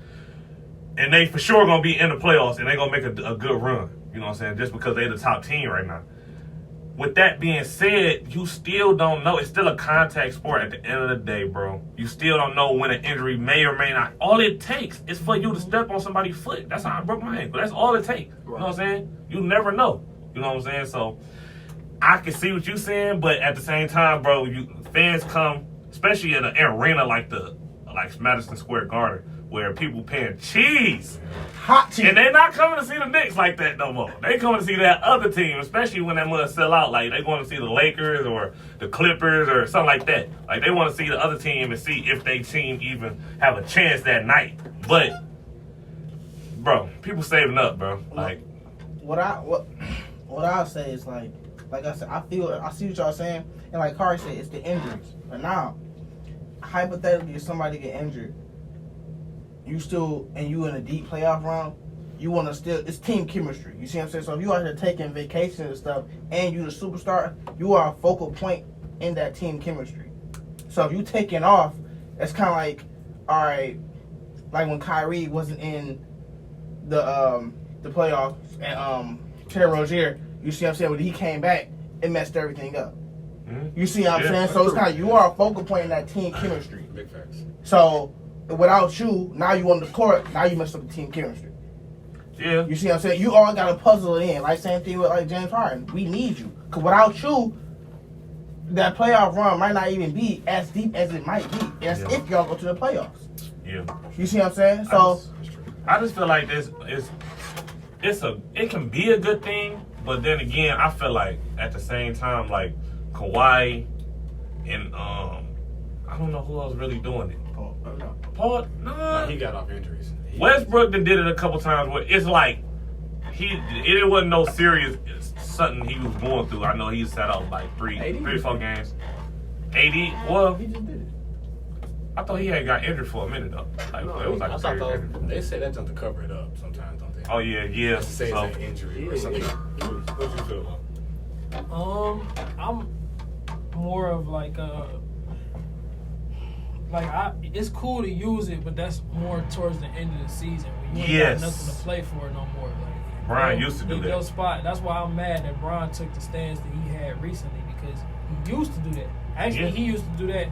S3: And they for sure gonna be in the playoffs and they gonna make a good run. You know what I'm saying? Just because they the top team right now. With that being said, you still don't know. It's still a contact sport at the end of the day, bro. You still don't know when an injury may or may not. All it takes is for you to step on somebody's foot. That's how I broke my ankle. That's all it takes. You know what I'm saying? You never know. You know what I'm saying? So I can see what you're saying, but at the same time, bro, fans come, especially in an arena like Madison Square Garden, where people paying cheese.
S5: Hot cheese.
S3: And they not coming to see the Knicks like that no more. They coming to see that other team, especially when that must sell out. Like, they want to see the Lakers or the Clippers or something like that. Like, they want to see the other team and see if they team even have a chance that night. But, bro, people saving up, bro. Like,
S5: What I'll say is like I said, I see what y'all saying, and like Kari said, it's the injuries. But now, hypothetically, if somebody get injured, you in a deep playoff round, you want to still, it's team chemistry. You see what I'm saying? So if you out here taking vacations and stuff, and you the superstar, you are a focal point in that team chemistry. So if you taking off, it's kind of like, all right, like when Kyrie wasn't in the playoffs and Terry Rozier, you see what I'm saying? When he came back, it messed everything up.
S3: Mm-hmm.
S5: You see what I'm saying? So it's kind of, you are a focal point in that team chemistry.
S2: Big facts.
S5: So without you, now you on the court, now you messed up the team chemistry.
S3: Yeah.
S5: You see what I'm saying? You all got to puzzle it in. Like same thing with like James Harden. We need you. Cause without you, that playoff run might not even be as deep as it might be. As if y'all go to the playoffs.
S3: Yeah.
S5: You see what I'm saying? So
S3: I just feel like it can be a good thing, but then again, I feel like at the same time, like Kawhi and I don't know who else really doing it. Paul, no,
S2: he got off injuries.
S3: Westbrook done did it a couple times where it's like it wasn't no serious something he was going through. I know he sat out like three or 4 games. AD, well,
S1: He just did it.
S3: I thought he had got injured for a minute though. Like it was like a serious injury.
S2: They say that jump to cover it up sometimes, don't they?
S3: Oh yeah.
S2: Say
S3: So,
S2: it's an injury or something. What you feel about?
S4: I'm more of like it's cool to use it, but that's more towards the end of the season when you ain't
S3: Yes.
S4: got nothing to play for no more. Like
S3: Brian used to do that.
S4: Your spot. That's why I'm mad that Brian took the stance that he had recently because he used to do that. Actually, he used to do that.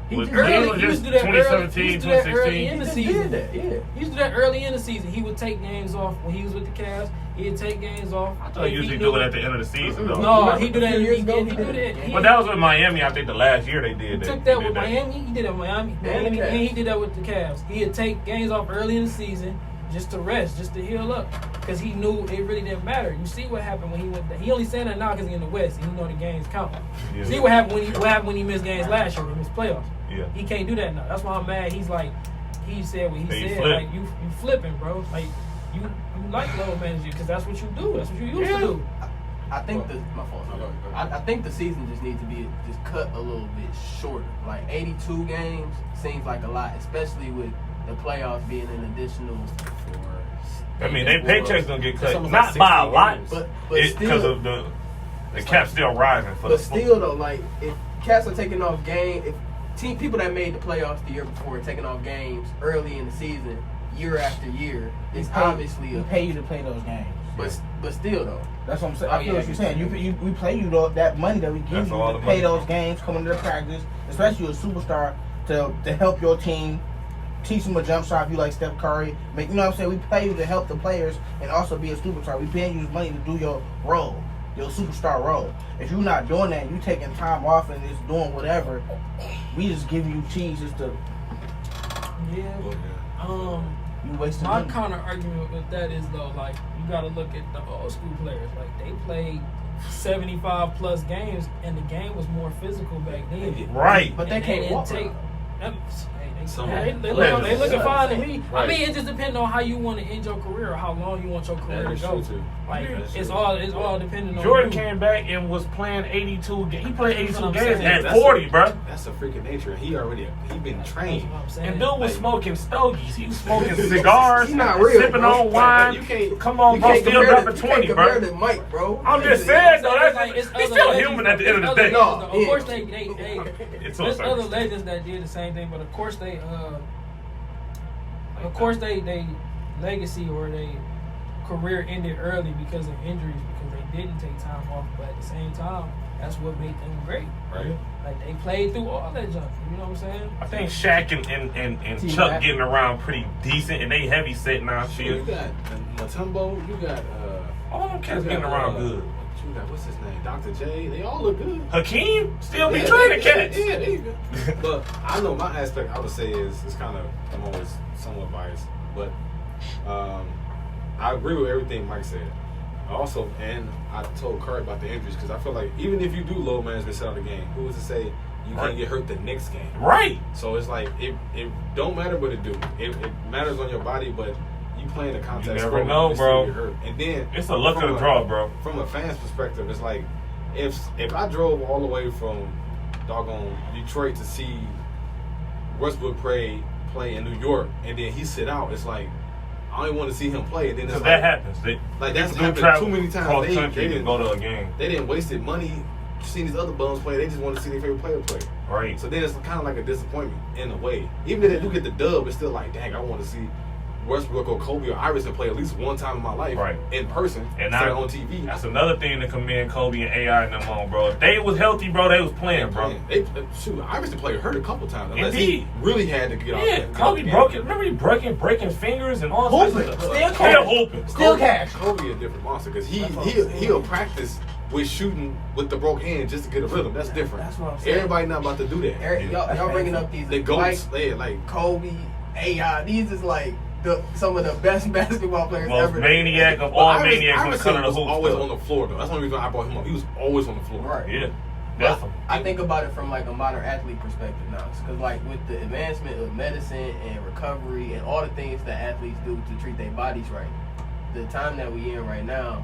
S4: He used to do that early. He used to do that
S3: 2017,
S4: early in the
S3: 2016.
S4: season.
S1: Did that, yeah.
S4: He used to do that early in the season. He would take games off when he was with the Cavs. He'd take games off.
S3: I thought he usually do it at the end of the season though.
S4: No, he do that.
S1: A few years
S4: He
S1: ago,
S4: did that.
S3: But that was with Miami. I think the last year they did
S4: He
S3: that.
S4: took that
S3: He
S4: with
S3: did
S4: Miami. He did that with Miami, and he did that with the Cavs. He'd take games off early in the season just to rest, just to heal up, because he knew it really didn't matter. You see what happened when he went there. He only saying that now because he's in the West and he know the games count.
S3: Yeah.
S4: See what happened when he missed games last year, when he missed playoffs.
S3: Yeah.
S4: He can't do that now. That's why I'm mad. He's like, he said what he
S3: He
S4: said.
S3: flip.
S4: Like you flipping, bro. Like you like low managing because that's what you do. That's what you used to do.
S1: I think my fault. I think the season just needs to be just cut a little bit shorter. Like 82 games seems like a lot, especially with the playoffs being an additional 4.
S3: I mean, their paychecks gonna get cut,
S2: almost
S3: not
S2: like
S3: by a
S2: 16
S3: lot,
S2: games.
S1: But
S3: because
S1: still,
S3: of the cap still rising for
S1: but
S3: the
S1: still though, like if cats are taking off game, if people that made the playoffs the year before are taking off games early in the season, year after year, it's obviously
S5: we pay you to play those games.
S1: but still though.
S5: That's what I'm saying.
S1: Oh,
S5: I feel
S1: yeah,
S5: what you're saying. We pay you that money that we give
S3: That's
S5: you
S3: all
S5: to
S3: the
S5: pay
S3: money.
S5: those games, coming to the practice, especially a superstar to help your team, teach them a jump shot. If you like Steph Curry, you know what I'm saying. We pay you to help the players and also be a superstar. We paying you money to do your role, your superstar role. If you're not doing that, you taking time off and just doing whatever, we just give you cheese just to
S4: Yeah.
S5: you wasting
S4: My
S5: money.
S4: counter argument with that is though, like you got to look at the old school players. Like they played 75 plus games, and the game was more physical back then.
S3: right.
S1: But they
S4: And
S1: can't
S4: didn't
S1: walk.
S4: take.
S2: Some
S4: They
S3: legends.
S4: looking fine to me. I
S2: Right.
S4: mean, it just depends on how you want to end your career or how long you want your career
S2: That
S4: to
S2: is
S4: go.
S2: true too.
S4: Like
S2: That's
S4: it's
S2: true.
S4: all depending on
S3: Jordan
S4: you.
S3: came back and was playing 82 games. He played 82
S4: That's what I'm
S3: games
S4: saying.
S3: at
S2: That's
S3: 40, bro.
S2: That's a freaking nature. He been
S4: That's
S2: trained.
S4: what I'm saying.
S3: And dude was
S2: Like-
S3: smoking stogies. He was smoking cigars.
S1: He's not real,
S3: sipping
S1: bro.
S3: on wine.
S2: You can't-
S3: Come on, bro. Still dropping 20,
S1: You
S3: bro.
S1: can't compare to Mike, bro.
S3: I'm just saying, though.
S4: Like,
S3: That's
S4: it's
S3: he's
S4: other
S3: still
S4: legends-
S3: human at the end of the
S4: it's
S3: day.
S4: other
S1: No,
S4: legends, though.
S1: yeah.
S4: Of course they
S3: It's so
S4: there's other
S3: certain.
S4: legends that did the same thing, but of course they legacy or they career ended early because of injuries because they didn't take time off. But at the same time, that's what made them great.
S2: Right.
S4: Like they played through all that junk. You know what I'm saying?
S3: I think Shaq and Chuck getting around pretty decent, and they heavy set now.
S2: You
S3: Shit.
S2: got Matumbo. You got
S3: All them cats
S2: you
S3: getting
S2: got,
S3: around good.
S2: You got what's his name? Dr. J. They all look good.
S3: Hakeem still be
S2: Yeah,
S3: training cats.
S2: Yeah, there you go. But I know my aspect I would say is kind of I'm always somewhat biased, but I agree with everything Mike said. Also, and I told Curry about the injuries because I feel like even if you do low management set out the game, who was to say you
S3: Right.
S2: can't get hurt the next game?
S3: Right.
S2: So it's like it don't matter what it do. It matters on your body, but you playing the contact
S3: You never
S2: sport,
S3: know,
S2: you still
S3: bro.
S2: get hurt. And then
S3: It's a luck of
S2: from
S3: the draw, bro.
S2: From a fan's perspective, it's like if I drove all the way from doggone Detroit to see Westbrook play in New York, and then he sit out, it's like I don't want to see him play. And then it's
S3: Because
S2: like,
S3: that happens.
S2: like that's
S3: People do
S2: happened
S3: travel
S2: too many times.
S3: Cross
S2: They
S3: country to
S2: didn't
S3: go to a game.
S2: They didn't wasted money seeing these other bums play. They just want to see their favorite player play.
S3: Right.
S2: So then it's kind of like a disappointment in a way. Even if they do get the dub, it's still like, dang, I want to see Westbrook or Kobe or Iverson play at least one time in my life
S3: Right.
S2: in person
S3: And
S2: instead
S3: now-
S2: of on TV.
S3: That's another thing to commend Kobe and AI and them on, bro. If they was healthy, bro, they was playing, bro.
S2: Shoot, Iverson played hurt a couple times. Unless
S3: Indeed.
S2: he really had to get out.
S3: Yeah,
S2: get
S3: Kobe
S2: out the
S3: broke
S2: game.
S3: it. Remember he breaking fingers and all
S5: Hooping.
S3: types of stuff.
S5: Still
S3: Still
S5: cash.
S3: hooping.
S5: Still cash.
S2: Kobe a different monster because
S5: That's what I'm saying.
S2: he'll practice with shooting with the broke hand just to get a rhythm. That's different.
S5: That's what I'm saying.
S2: Everybody not about to do that.
S1: Y'all bringing up these
S2: The goats, like
S1: Kobe, AI. These is like some of the best basketball players
S3: Most
S1: ever.
S3: maniac of all maniacs when it
S2: Iverson
S3: comes to the
S2: was
S3: hoops.
S2: always
S3: though.
S2: on the floor though. That's the only reason I brought him up. He was always on the floor.
S1: Right.
S3: Yeah,
S1: But
S3: definitely.
S1: I think about it from like a modern athlete perspective now, because like with the advancement of medicine and recovery and all the things that athletes do to treat their bodies right, the time that we in right now,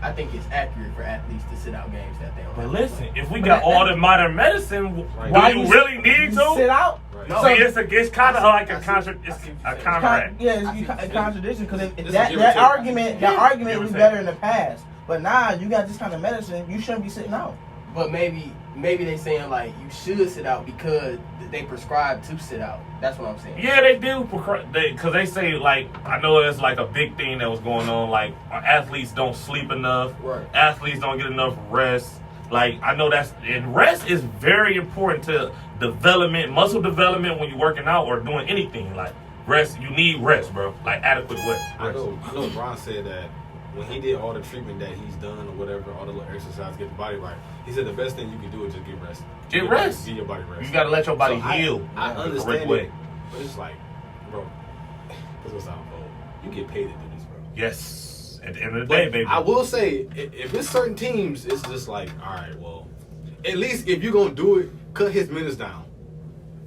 S1: I think it's accurate for athletes to sit out games that they don't.
S3: But
S1: have to
S3: listen,
S1: play.
S3: if we got all the modern medicine,
S2: Right.
S3: do you really need
S5: Sit
S3: to?
S5: out?
S2: Right.
S1: No.
S3: See, it's kind of like a
S1: I see-
S3: counteract.
S5: Yeah,
S1: I see
S5: it's
S1: what
S5: a
S1: you're
S5: contradiction because
S2: This is
S5: that
S2: irritating.
S5: argument
S3: Give or
S5: was
S3: take.
S5: better in the past. But now you got this kind of medicine, you shouldn't be sitting out.
S1: But maybe they saying like you should sit out because they prescribe to sit out. That's what I'm saying.
S3: Yeah, they do, because they say, like, I know it's like a big thing that was going on, like, athletes don't sleep enough,
S1: Right.
S3: athletes don't get enough rest. Like, I know and rest is very important to development, muscle development when you're working out or doing anything. Like, rest, you need rest, bro. Like, adequate rest.
S2: I know Bron said that when he did all the treatment that he's done or whatever, all the little exercise, get the body right. He said the best thing you can do is just get rest.
S3: Get rest.
S2: Give your body rest.
S3: You gotta let your body
S2: So
S3: heal.
S2: I
S3: the
S2: understand
S3: correct
S2: it,
S3: way.
S2: but it's like, bro, this was sound bold. You get paid to do this, bro.
S3: Yes. At the end of the
S2: But
S3: day, baby.
S2: I will say, if it's certain teams, it's just like, all right, well, at least if you're gonna do it, cut his minutes down.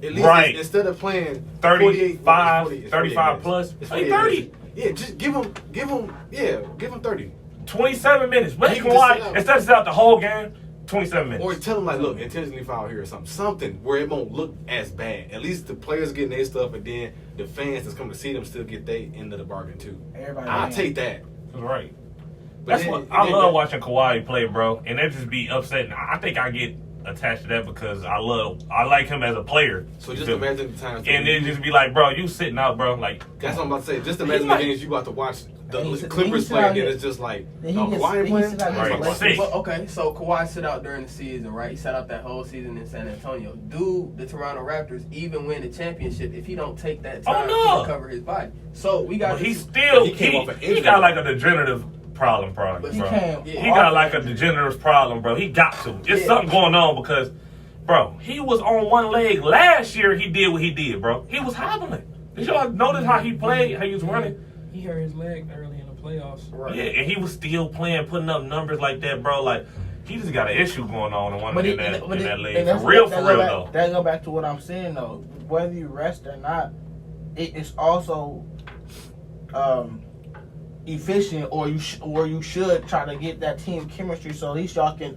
S2: At least
S3: Right.
S2: instead of playing
S3: 35,
S2: 48
S3: 35 plus.
S2: It's
S3: Play
S2: 48
S3: 30.
S2: minutes. Yeah, just give him 30.
S3: 27 minutes. But
S2: He
S3: you
S2: can
S3: can
S2: just
S3: watch,
S2: sit out.
S3: instead of sit out the whole game, 27 minutes.
S2: Or tell him like, look, intentionally foul here or something where it won't look as bad. At least the players getting their stuff, and then the fans that's coming to see them still get their end of the bargain too.
S5: Everybody
S2: I'll
S5: wins.
S2: take that.
S3: Right.
S2: But
S3: That's
S2: then-
S3: what I
S2: then
S3: love
S2: that-
S3: watching Kawhi play, bro. And they just be upset. I think I get attached to that because I like him as a player.
S2: So
S3: You
S2: just
S3: feel me?
S2: imagine the times.
S3: And then just be like, bro, you sitting out, bro. Like,
S2: That's what I'm about to say. Just
S3: He
S2: imagine
S3: might-
S2: the games you got to watch the
S5: He
S2: Clippers
S5: sit
S2: play,
S5: out
S2: and then
S5: here.
S2: it's just like,
S5: Then he
S2: oh,
S5: gets-
S2: Kawhi ain't
S5: he
S2: playing.
S5: sit out here.
S3: Right.
S5: Like,
S3: Sick.
S1: Well, okay, so Kawhi sit out during the season, right? He sat out that whole season in San Antonio. Do the Toronto Raptors even win the championship if he don't take that time
S3: no.
S1: to recover his body? So we got
S3: but
S1: this-
S3: he
S2: came off an
S3: he
S2: injury.
S3: got like a degenerative problem, probably,
S1: But
S5: he
S3: bro.
S5: can't.
S1: Yeah.
S3: He got like a degenerative problem, bro. He got to. There's
S1: Yeah.
S3: something going on because, bro, he was on one leg last year. He did what he did, bro. He was hobbling. Did y'all notice how he played? How he was running?
S4: He hurt his leg early in the playoffs.
S1: Right.
S3: Yeah, and he was still playing, putting up numbers like that, bro. Like, he just got an issue going on in that leg.
S5: that's-
S3: For real
S5: that
S3: though.
S5: go back, that go back to what I'm saying though. Whether you rest or not, it's also efficient, or you should try to get that team chemistry so at least y'all can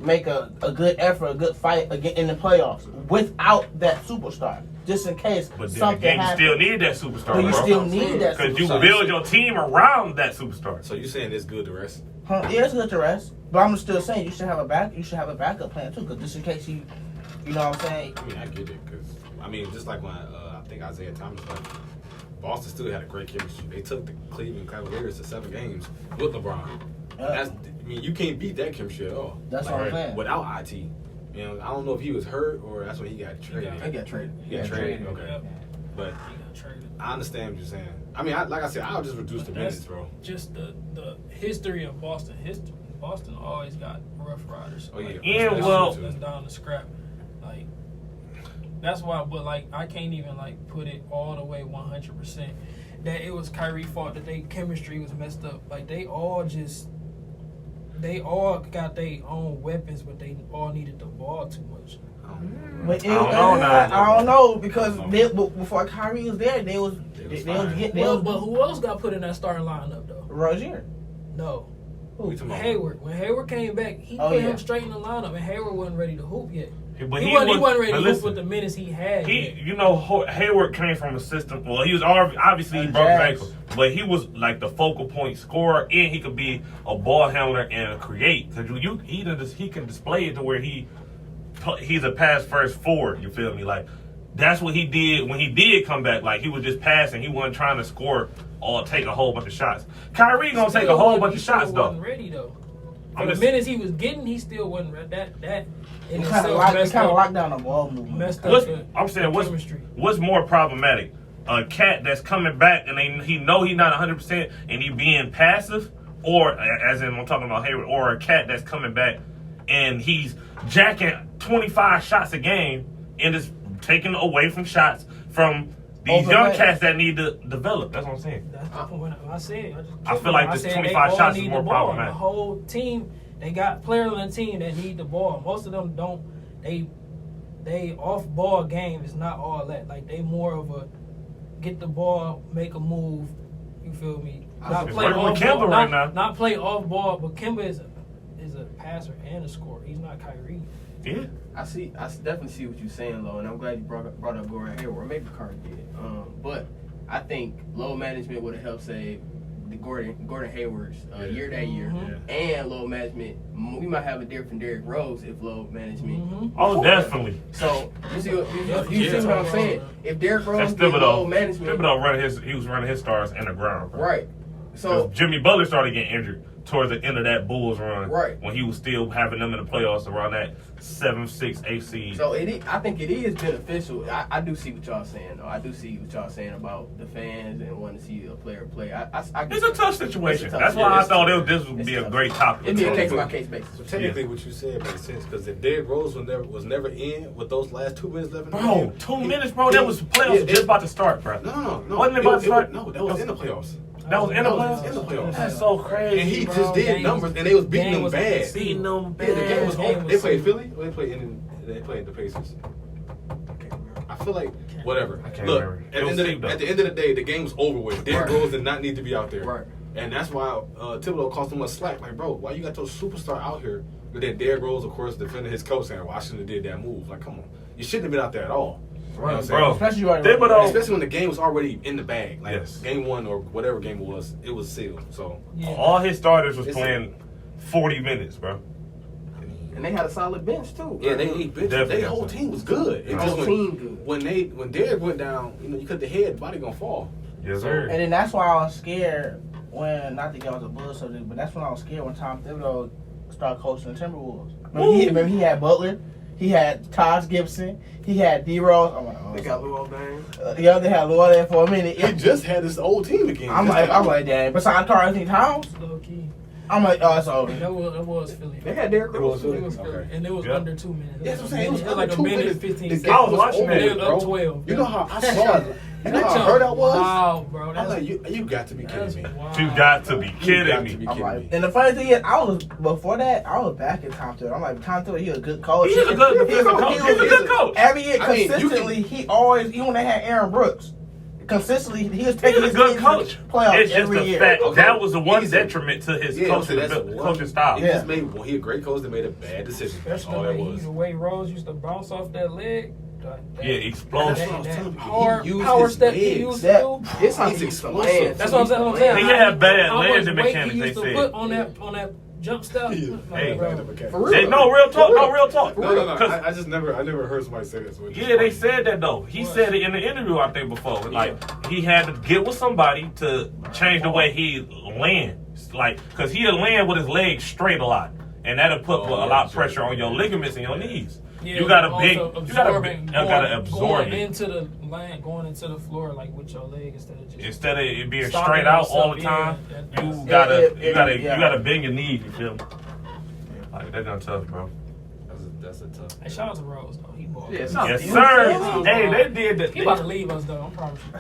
S5: make a good effort, a good fight again in the playoffs without that superstar, just in case
S3: But then
S5: something
S3: again, you
S5: happens.
S3: still need that superstar,
S5: But you
S3: bro.
S5: still need that
S3: Because you
S5: superstar.
S3: build your team around that superstar.
S2: So you saying it's good to rest?
S5: Yeah, it's good to rest, but I'm still saying you should have a backup plan too, because just in case you know what I'm saying.
S2: I mean, I get it because just like when I think Isaiah Thomas left, Boston still had a great chemistry. They took the Cleveland Cavaliers to 7 games with LeBron. You can't beat that chemistry at all.
S5: That's what I'm saying.
S2: Without IT, I don't know if he was hurt or that's when he got traded.
S1: I got traded.
S2: He got traded. Okay,
S4: Yep.
S2: but
S4: He got traded.
S2: I understand what you're saying. Like I said, I'll just reduce the
S4: But
S2: minutes,
S4: that's
S2: bro.
S4: just the history of Boston. Boston always got rough riders.
S2: Oh, yeah.
S3: Yeah,
S4: that's,
S3: well-
S4: that's down to scrap. Like that's why, but like I can't even like put it all the way 100% that it was Kyrie's fault that their chemistry was messed up. Like they all got their own weapons, but they all needed the ball too much.
S5: But
S3: I don't know now.
S5: I don't know because before Kyrie was there, they was
S4: But who else got put in that starting lineup though?
S5: Rozier.
S4: No.
S2: Who you talking about?
S4: Hayward. When Hayward came back, he put him straight in the lineup, and Hayward wasn't ready to hoop yet.
S3: But
S4: He wasn't ready to
S3: but
S4: hoop
S3: listen,
S4: with the minutes he had. yet.
S3: Hayward came from a system. Well, he was obviously he broke his ankle, but he was like the focal point scorer, and he could be a ball handler and create. Cause he can display it to where he's a pass first forward. You feel me? Like that's what he did when he did come back. Like, he was just passing. He wasn't trying to score or take a whole bunch of shots. Kyrie gonna take a whole bunch of shots, though.
S4: Wasn't ready, though. For
S3: I'm
S4: the
S3: just-
S4: minutes he was getting, he still wasn't ready. That in
S5: He kind of locked down the ball movement.
S4: messed up
S3: I'm saying,
S4: the chemistry.
S3: what's more problematic? A cat that's coming back and he know he's not 100% and he being passive, or as in I'm talking about Hayward, or a cat that's coming back and he's jacking 25 shots a game and is taking away from shots from these young cats that need to develop. That's what I'm saying.
S4: That's the point I said.
S3: I feel like this 25 shots is more problematic.
S4: The whole team, they got players on the team that need the ball. Most of them don't. They off ball game is not all that. Like, they more of a get the ball, make a move. You feel me? Not
S3: It's
S4: play
S3: working with
S4: off
S3: Kemba
S4: ball.
S3: right now.
S4: Not play off ball, but Kemba is a passer and a scorer. He's not Kyrie.
S3: Yeah.
S1: I definitely see what you're saying, Lo, and I'm glad you brought up Gordon Hayward, or maybe Carter did. But I think load management would have helped save the Gordon Hayward's year that year, and load management. We might have a different Derrick Rose if load management.
S3: Oh, definitely.
S1: So you see what I'm saying? If Derrick Rose
S3: That's
S1: did load
S3: Thibodeau.
S1: management,
S3: Thibodeau he was running his stars in the ground, bro.
S1: right?
S3: 'Cause
S1: So
S3: Jimmy Butler started getting injured towards the end of that Bulls run,
S1: Right.
S3: when he was still having them in the playoffs around that 7-6 8 seed.
S1: So I think it is beneficial. I do see what y'all saying, though. I do see what y'all saying about the fans and wanting to see a player play.
S3: It's a tough situation.
S1: It's a tough-
S3: That's
S1: yeah,
S3: why I
S1: it's
S3: thought
S1: tough.
S3: this would be
S1: It's
S3: a
S1: tough.
S3: great topic.
S1: It'd be a case by case basis.
S2: So technically, what you said makes sense because if Derrick Rose was never in with those last 2 minutes left in the
S3: Bro,
S2: game,
S3: 2 minutes, bro. That was playoffs just about to start, bro.
S2: No.
S3: Wasn't it about to start?
S2: No, that was in the playoffs.
S3: That was in the
S2: That was in the
S3: playoffs.
S2: playoffs.
S3: That's so crazy.
S2: And he
S3: bro.
S2: just did numbers, and they was beating
S4: game
S2: them
S4: was
S2: bad.
S3: Beating them bad.
S2: Yeah, the game was
S4: Game
S2: over.
S4: was
S2: They played
S4: super.
S2: Philly. Or they played the Pacers. I feel like whatever.
S3: I can't
S2: Look,
S3: remember.
S2: at
S3: It was
S2: the
S3: deep, though.
S2: end of the day, the game's over with. Derrick
S1: Right.
S2: Rose did not need to be out there.
S1: Right.
S2: And that's why Thibodeau cost him much slack. Like, bro, why you got your superstar out here? But then Derrick Rose, of course, defending his coach saying, well, I shouldn't have did that move. Like, come on. You shouldn't have been out there at all. You know what I'm saying?
S3: Bro,
S5: Especially right
S3: Thibodeau.
S2: Especially when the game was already in the bag. Like,
S3: Yes.
S2: game 1 or whatever game it was sealed. So,
S4: Yeah.
S3: All his starters was
S2: It's
S3: playing 40 minutes, bro.
S1: And they had a solid bench too.
S2: yeah,
S3: Definitely
S2: their whole
S3: got
S2: team was good.
S1: The
S2: It
S1: whole
S2: just
S1: team good.
S2: when Derrick went down, you cut the head, the body gonna fall.
S3: Yes,
S2: So-
S3: sir.
S5: And then that's why I was scared when, not to get off the Bulls subject, but that's when I was scared when Tom Thibodeau started coaching the Timberwolves. Remember he had Butler, he had Taj Gibson, he had D Rose. I'm like, oh,
S1: They got Luol Deng.
S5: yeah, they had Lord there for a minute.
S2: He just had his old team again.
S5: I'm like, damn. Besides Karl Anthony Towns,
S4: Low key.
S5: I'm like, oh, it's over.
S4: That was Philly.
S1: They had Derrick
S2: It
S1: Rose.
S2: was
S1: too.
S2: Philly.
S4: It was Philly.
S2: Okay.
S4: And it was
S3: Yeah.
S4: under 2 minutes.
S2: That's what I'm saying. It was
S4: like
S2: under
S4: a
S2: 2
S4: minute
S2: minutes.
S4: 15
S2: The
S4: seconds.
S2: game
S3: I was
S2: was
S3: watching
S2: over,
S3: that.
S4: They was
S2: bro.
S4: up 12.
S2: You know how I saw it. You know how hurt I was?
S4: Wow, bro.
S2: I'm
S4: That's,
S2: like, you got to be
S4: that's
S2: kidding me.
S4: wild.
S3: You got to be
S2: You
S3: kidding
S2: got
S3: me.
S2: to be
S5: I'm
S2: kidding
S5: like,
S2: me.
S5: and the funny thing is, before that, I was back at Tom Thibodeau. I'm like, Tom Thibodeau, he a good coach.
S3: He's a good defensive coach. He's a good coach.
S5: Every year,
S2: I mean, you
S5: consistently, even when they had Aaron Brooks, consistently, he was
S3: He's
S5: taking
S3: a
S5: his
S3: good
S5: team to
S3: coach.
S5: playoffs
S3: It's just
S5: every
S3: the
S5: year.
S3: fact
S2: Okay.
S3: that was the one
S2: He's a-
S3: detriment to his
S2: Yeah,
S3: coaching,
S2: that's one.
S3: coaching style.
S2: He just made he a great coach that made a bad decision. That's all that
S4: Especially
S2: was.
S4: the way Rose used to bounce off that leg.
S3: Yeah, explosive.
S2: That's what I was telling you.
S4: Hard
S2: He used
S4: power
S2: his
S4: step he
S2: legs.
S4: used to
S5: That-
S4: do.
S1: This how
S2: He's
S1: he used to
S2: explosive.
S1: land.
S4: That's what I'm saying.
S3: He had bad
S4: How much
S3: landing
S4: weight
S3: mechanics,
S4: he
S3: they
S4: used to
S3: said.
S4: put on that jump step.
S3: Hey.
S4: bro.
S1: For real.
S3: No, real talk. No, real talk.
S2: No.
S3: 'Cause-
S2: I never heard somebody say that. So it's just
S3: Yeah, they
S2: funny.
S3: said that though. He said it in the interview I think before. Like he had to get with somebody to change the way he lands. Like, cause he'll land with his legs straight a lot, and that'll put a lot of pressure on your ligaments and your knees.
S4: Yeah,
S3: You gotta
S4: also
S3: absorb
S4: going
S3: it
S4: into the land, going into the floor like with your leg instead of just
S3: instead of it being
S4: stopping
S3: straight out all the
S4: yourself,
S3: time.
S4: yeah,
S3: You
S4: that's-
S3: gotta bend your knees. You feel me? Like that's gonna tough, bro.
S2: That's a tough.
S4: Hey, shout out to Rose though. He bought.
S1: Yeah,
S4: Yes,
S1: shout out
S3: Yes,
S1: to you.
S3: sir. Hey, they did that.
S4: he about to leave us though. I'm proud of you.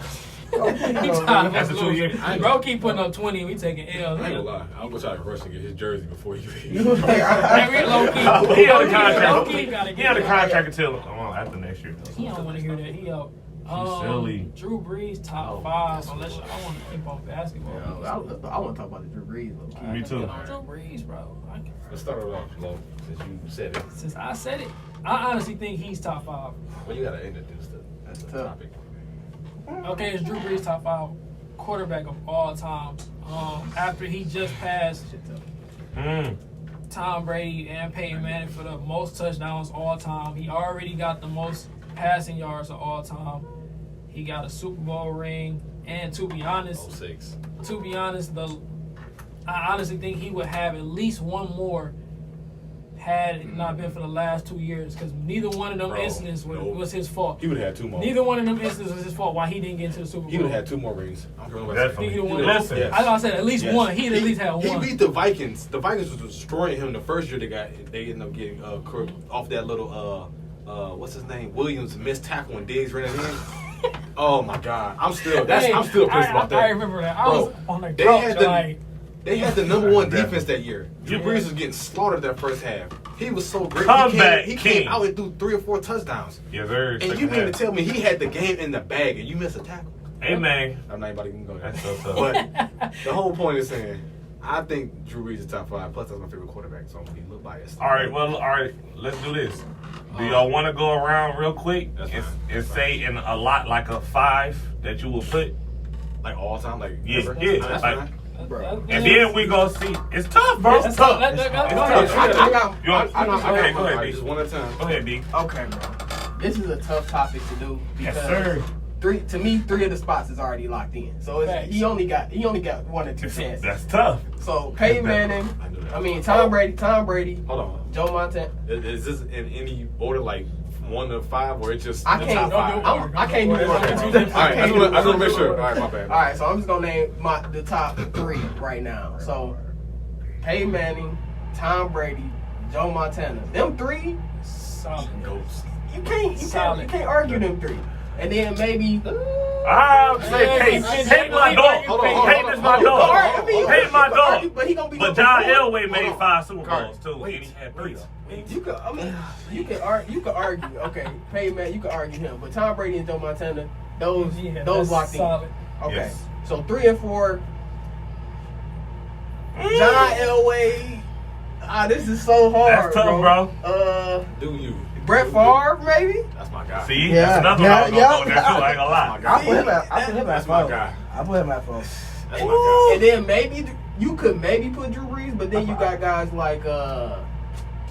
S3: That's a 2 year.
S4: Bro, keep putting up 20 and we taking L's.
S2: I ain't gonna lie. I'm gonna try to rush and get his jersey before he leaves.
S5: You was like,
S4: Every low key.
S3: He on the
S4: Low
S3: contract.
S4: key gotta
S3: He
S4: get
S3: on the
S4: it.
S3: contract until after next year.
S4: He don't want to hear that. He out.
S3: silly.
S4: Drew Brees top 5. Unless y'all want to keep on basketball.
S1: I want to talk about the Drew Brees. Low-key.
S3: Me too.
S4: Drew Brees, bro.
S2: Let's start it off, Flo, since you said it.
S4: Since I said it, I honestly think he's top 5.
S2: Well, you gotta introduce
S1: That's
S2: the
S1: tough.
S2: topic.
S4: Okay, it's Drew Brees top 5 quarterback of all time. After he just passed Tom Brady and Peyton Manning for the most touchdowns all time, he already got the most passing yards of all time. He got a Super Bowl ring, and to be honest,
S2: 06.
S4: I honestly think he would have at least one more had it not been for the last 2 years, because neither one of them incidents was his fault.
S2: He would have had 2 more.
S4: Neither one of them incidents was his fault why he didn't get into the Super Bowl.
S2: He would have had 2 more rings. I'm sure
S3: Definitely.
S4: Listen,
S2: Yes.
S4: I said at least
S2: Yes.
S4: one. He'd at least had
S2: He
S4: one.
S2: beat the Vikings. The Vikings was destroying him the first year they ended up getting off that little what's his name? Williams missed tackle when Diggs ran it in. Oh my God. I'm still pissed about that.
S4: I remember that. I was on the
S2: They
S4: couch
S2: had the-
S4: like,
S2: They had the number 1 defense that year. Drew Brees was getting slaughtered that first half. He was so great. He came out and threw 3 or 4 touchdowns.
S3: Yes, sir.
S2: And you mean to tell me he had the game in the bag and you missed a tackle?
S3: Hey, man.
S2: I'm not anybody can go there.
S3: That's so tough.
S2: But the whole point is saying, I think Drew Brees is top 5. Plus, that's my favorite quarterback, so I'm going to be a little biased.
S3: All right. Let's do this. Do y'all want to go around real quick and say in a lot like a 5 that you will put?
S2: Like all time? Like,
S3: Yeah,
S2: ever?
S3: yeah.
S2: That's
S3: Like,
S2: fine.
S3: and then we go see. It's tough, bro.
S4: That's
S3: It's tough.
S4: tough.
S3: It's
S4: Go
S3: tough.
S4: ahead.
S1: I got.
S3: You want-
S1: I know.
S3: Go ahead,
S2: All right,
S3: D.
S2: just one at a time.
S3: Go ahead, D.
S1: Okay, bro. This is a tough topic to do because
S3: Yes, sir.
S1: 3 of the spots is already locked in. So
S4: Facts.
S1: he only got 1 or 2 chances.
S3: That's tough.
S1: So Peyton Manning,
S2: I knew that.
S1: I mean Tom Brady,
S2: Hold on.
S1: Joe Montana.
S2: Is this in any order, like 1 to 5, or it's just
S1: I
S2: the
S1: can't.
S2: top 5?
S1: I can't do
S2: All right, I
S1: one.
S2: just want to make sure. All right, my bad.
S1: All right, so I'm just gonna name the top 3 right now. So Peyton Manning, Tom Brady, Joe Montana. Them 3,
S4: solid.
S2: Goats.
S1: you can't argue them 3. And then maybe.
S3: I'm saying Peyton my dog.
S2: Hold on,
S3: Peyton is my
S1: All
S3: dog.
S1: right, I mean,
S3: Peyton my dog.
S1: But he gonna be.
S3: But
S1: number
S3: John
S1: 4.
S3: Elway made
S2: Hold on.
S3: 5 Super
S2: Carl,
S3: Bowls too,
S2: wait,
S3: and he had 3.
S2: wait.
S1: You can argue. Okay, Peyton Manning, you can argue him. But Tom Brady and Joe Montana, those
S4: that's
S1: locked
S4: solid.
S1: in. Okay,
S3: Yes.
S1: so 3 and 4. John Elway. This is so hard.
S3: That's tough, bro.
S2: Do you?
S1: Brett Favre, maybe.
S2: That's my guy.
S3: See,
S5: Yeah.
S3: that's another
S5: Yeah,
S3: one I was gonna go there too. I ain't gonna lie.
S5: I put him at
S2: That's my
S5: 4.
S2: guy.
S5: I put him at 4.
S2: That's my
S1: And then maybe you could put Drew Brees, but then you got guys like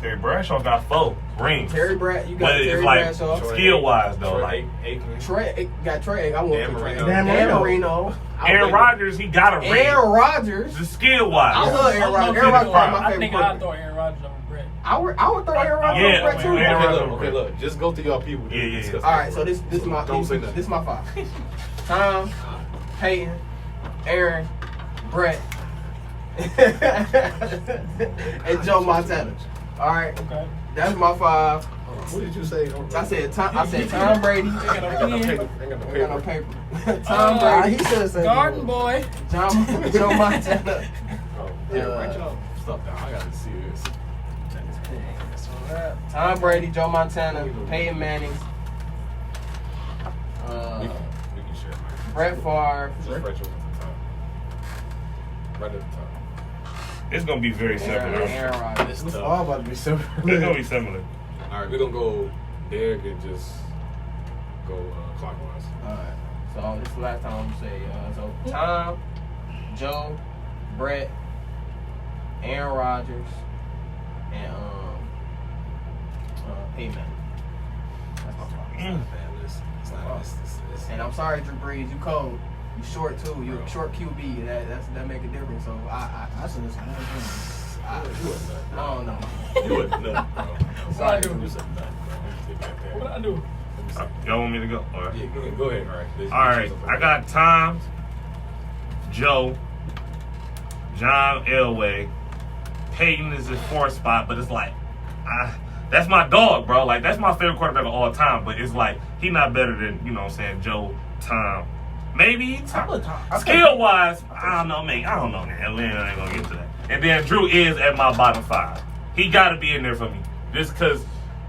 S3: Terry Bradshaw got 4 rings.
S1: Terry Brad. You got
S3: But it's
S1: Terry
S3: like
S1: Bradshaw.
S3: skill wise
S2: guy.
S3: though, like
S1: Trey got Trey. I want
S2: Dan
S1: to Trey.
S2: Marino.
S5: Dan
S1: Marino.
S3: Aaron Rodgers, he got a ring.
S1: Aaron Rodgers.
S3: The skill
S1: I
S3: wise.
S1: love Aaron Rodgers. Aaron Rodgers is my
S4: I
S1: favorite
S4: think I'd
S1: quarterback.
S4: throw Aaron Rodgers over Brett.
S1: I would throw Aaron Rodgers
S3: Yeah,
S1: over Brett too.
S3: Aaron
S2: Okay,
S3: Rodgers.
S2: look. Just go through y'all people.
S3: Yeah.
S1: All right, so this my
S2: Don't say nothing.
S1: this my 5. Tom, Peyton, Aaron, Brett, and Joe Montana. All right,
S4: Okay.
S1: that's my 5.
S2: What did you say?
S1: I said Tom Brady.
S2: I ain't got no paper.
S1: I got no paper. Tom Brady,
S5: He should have said
S4: Garden boy.
S1: Joe Montana.
S2: Oh, yeah, write y'all stuff down. I gotta see this.
S1: Tom Brady, Joe Montana, Peyton Manning,
S2: We can share mine.
S1: Brett Favre,
S2: Just write yours at the top. Right at the top.
S3: It's gonna be very similar.
S1: Aaron Rodgers.
S2: It's
S5: It's
S2: tough.
S5: all about to be simple.
S3: It's gonna be similar.
S2: All right, we're gonna go Derek and just go clockwise.
S1: Alright, so this is the last time I'm gonna say, so Tom, Joe, Brett, Aaron Rodgers, and Peyton Manning. That's my problem.
S2: It's not a bad list. It's not. It's
S1: And I'm sorry, Drew Brees, you cold. You short too. You a short QB. That make a difference. So I
S5: should have
S2: You wasn't nut,
S1: I
S2: bro.
S1: don't know.
S2: You wasn't nut, bro.
S4: What I do?
S2: You was a nut, bro. Take that back.
S4: What I do?
S2: Let me see.
S3: Y'all want me to go? All right.
S2: Yeah, go ahead. All right.
S3: All right. I got Tom, Joe, John Elway. Peyton is his 4th spot, but it's like, that's my dog, bro. Like, that's my favorite quarterback of all time. But it's like, he not better than, you know what I'm saying, Joe, Tom. Maybe Tom. Skill wise, I don't know, man. I don't know, man. We ain't gonna get to that. And then Drew is at my bottom 5. He got to be in there for me. Just because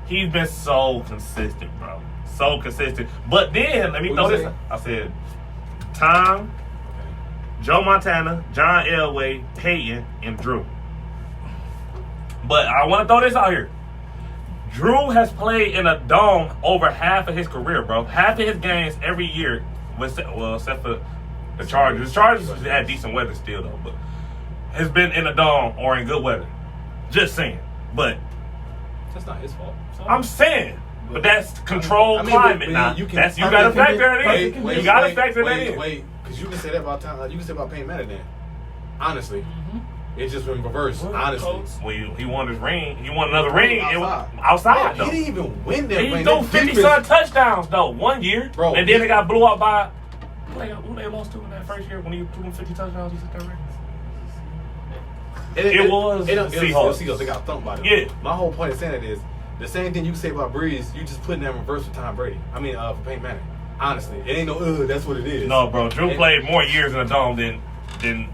S3: he's been so consistent, bro. So consistent. But then, let me
S2: Who
S3: throw
S2: you
S3: this.
S2: say?
S3: I said, Tom, Joe Montana, John Elway, Peyton, and Drew. But I want to throw this out here. Drew has played in a dome over half of his career, bro. Half of his games every year, except for the Chargers. The Chargers had decent weather still, though, but has been in a dome or in good weather. Just saying. But
S2: That's not his fault.
S3: I'm saying, But that's controlled climate now. You gotta factor that in. You gotta factor that in.
S2: Wait, because you can say that about time. You can say about Payne Manning then. Honestly, it's just been reversed. Honestly,
S3: Well, he won his ring. He won another ring. It was
S2: Bro,
S3: outside though.
S2: he didn't even win that
S3: He
S2: ring.
S3: threw
S2: That
S3: 50-some touchdowns though 1 year,
S2: Bro,
S3: and then they got blew out by who they lost to in that first year when he threw them 50 touchdowns. He took that ring. It was Seahawks.
S2: Seahawks. They got thumped by them.
S3: Yeah.
S2: My whole point of saying that is the same thing you can say about Breeze. You just putting that in reverse for Tom Brady. I mean, for Peyton Manning. Honestly, it ain't no. That's what it is.
S3: No, bro. Drew played more years in the dome than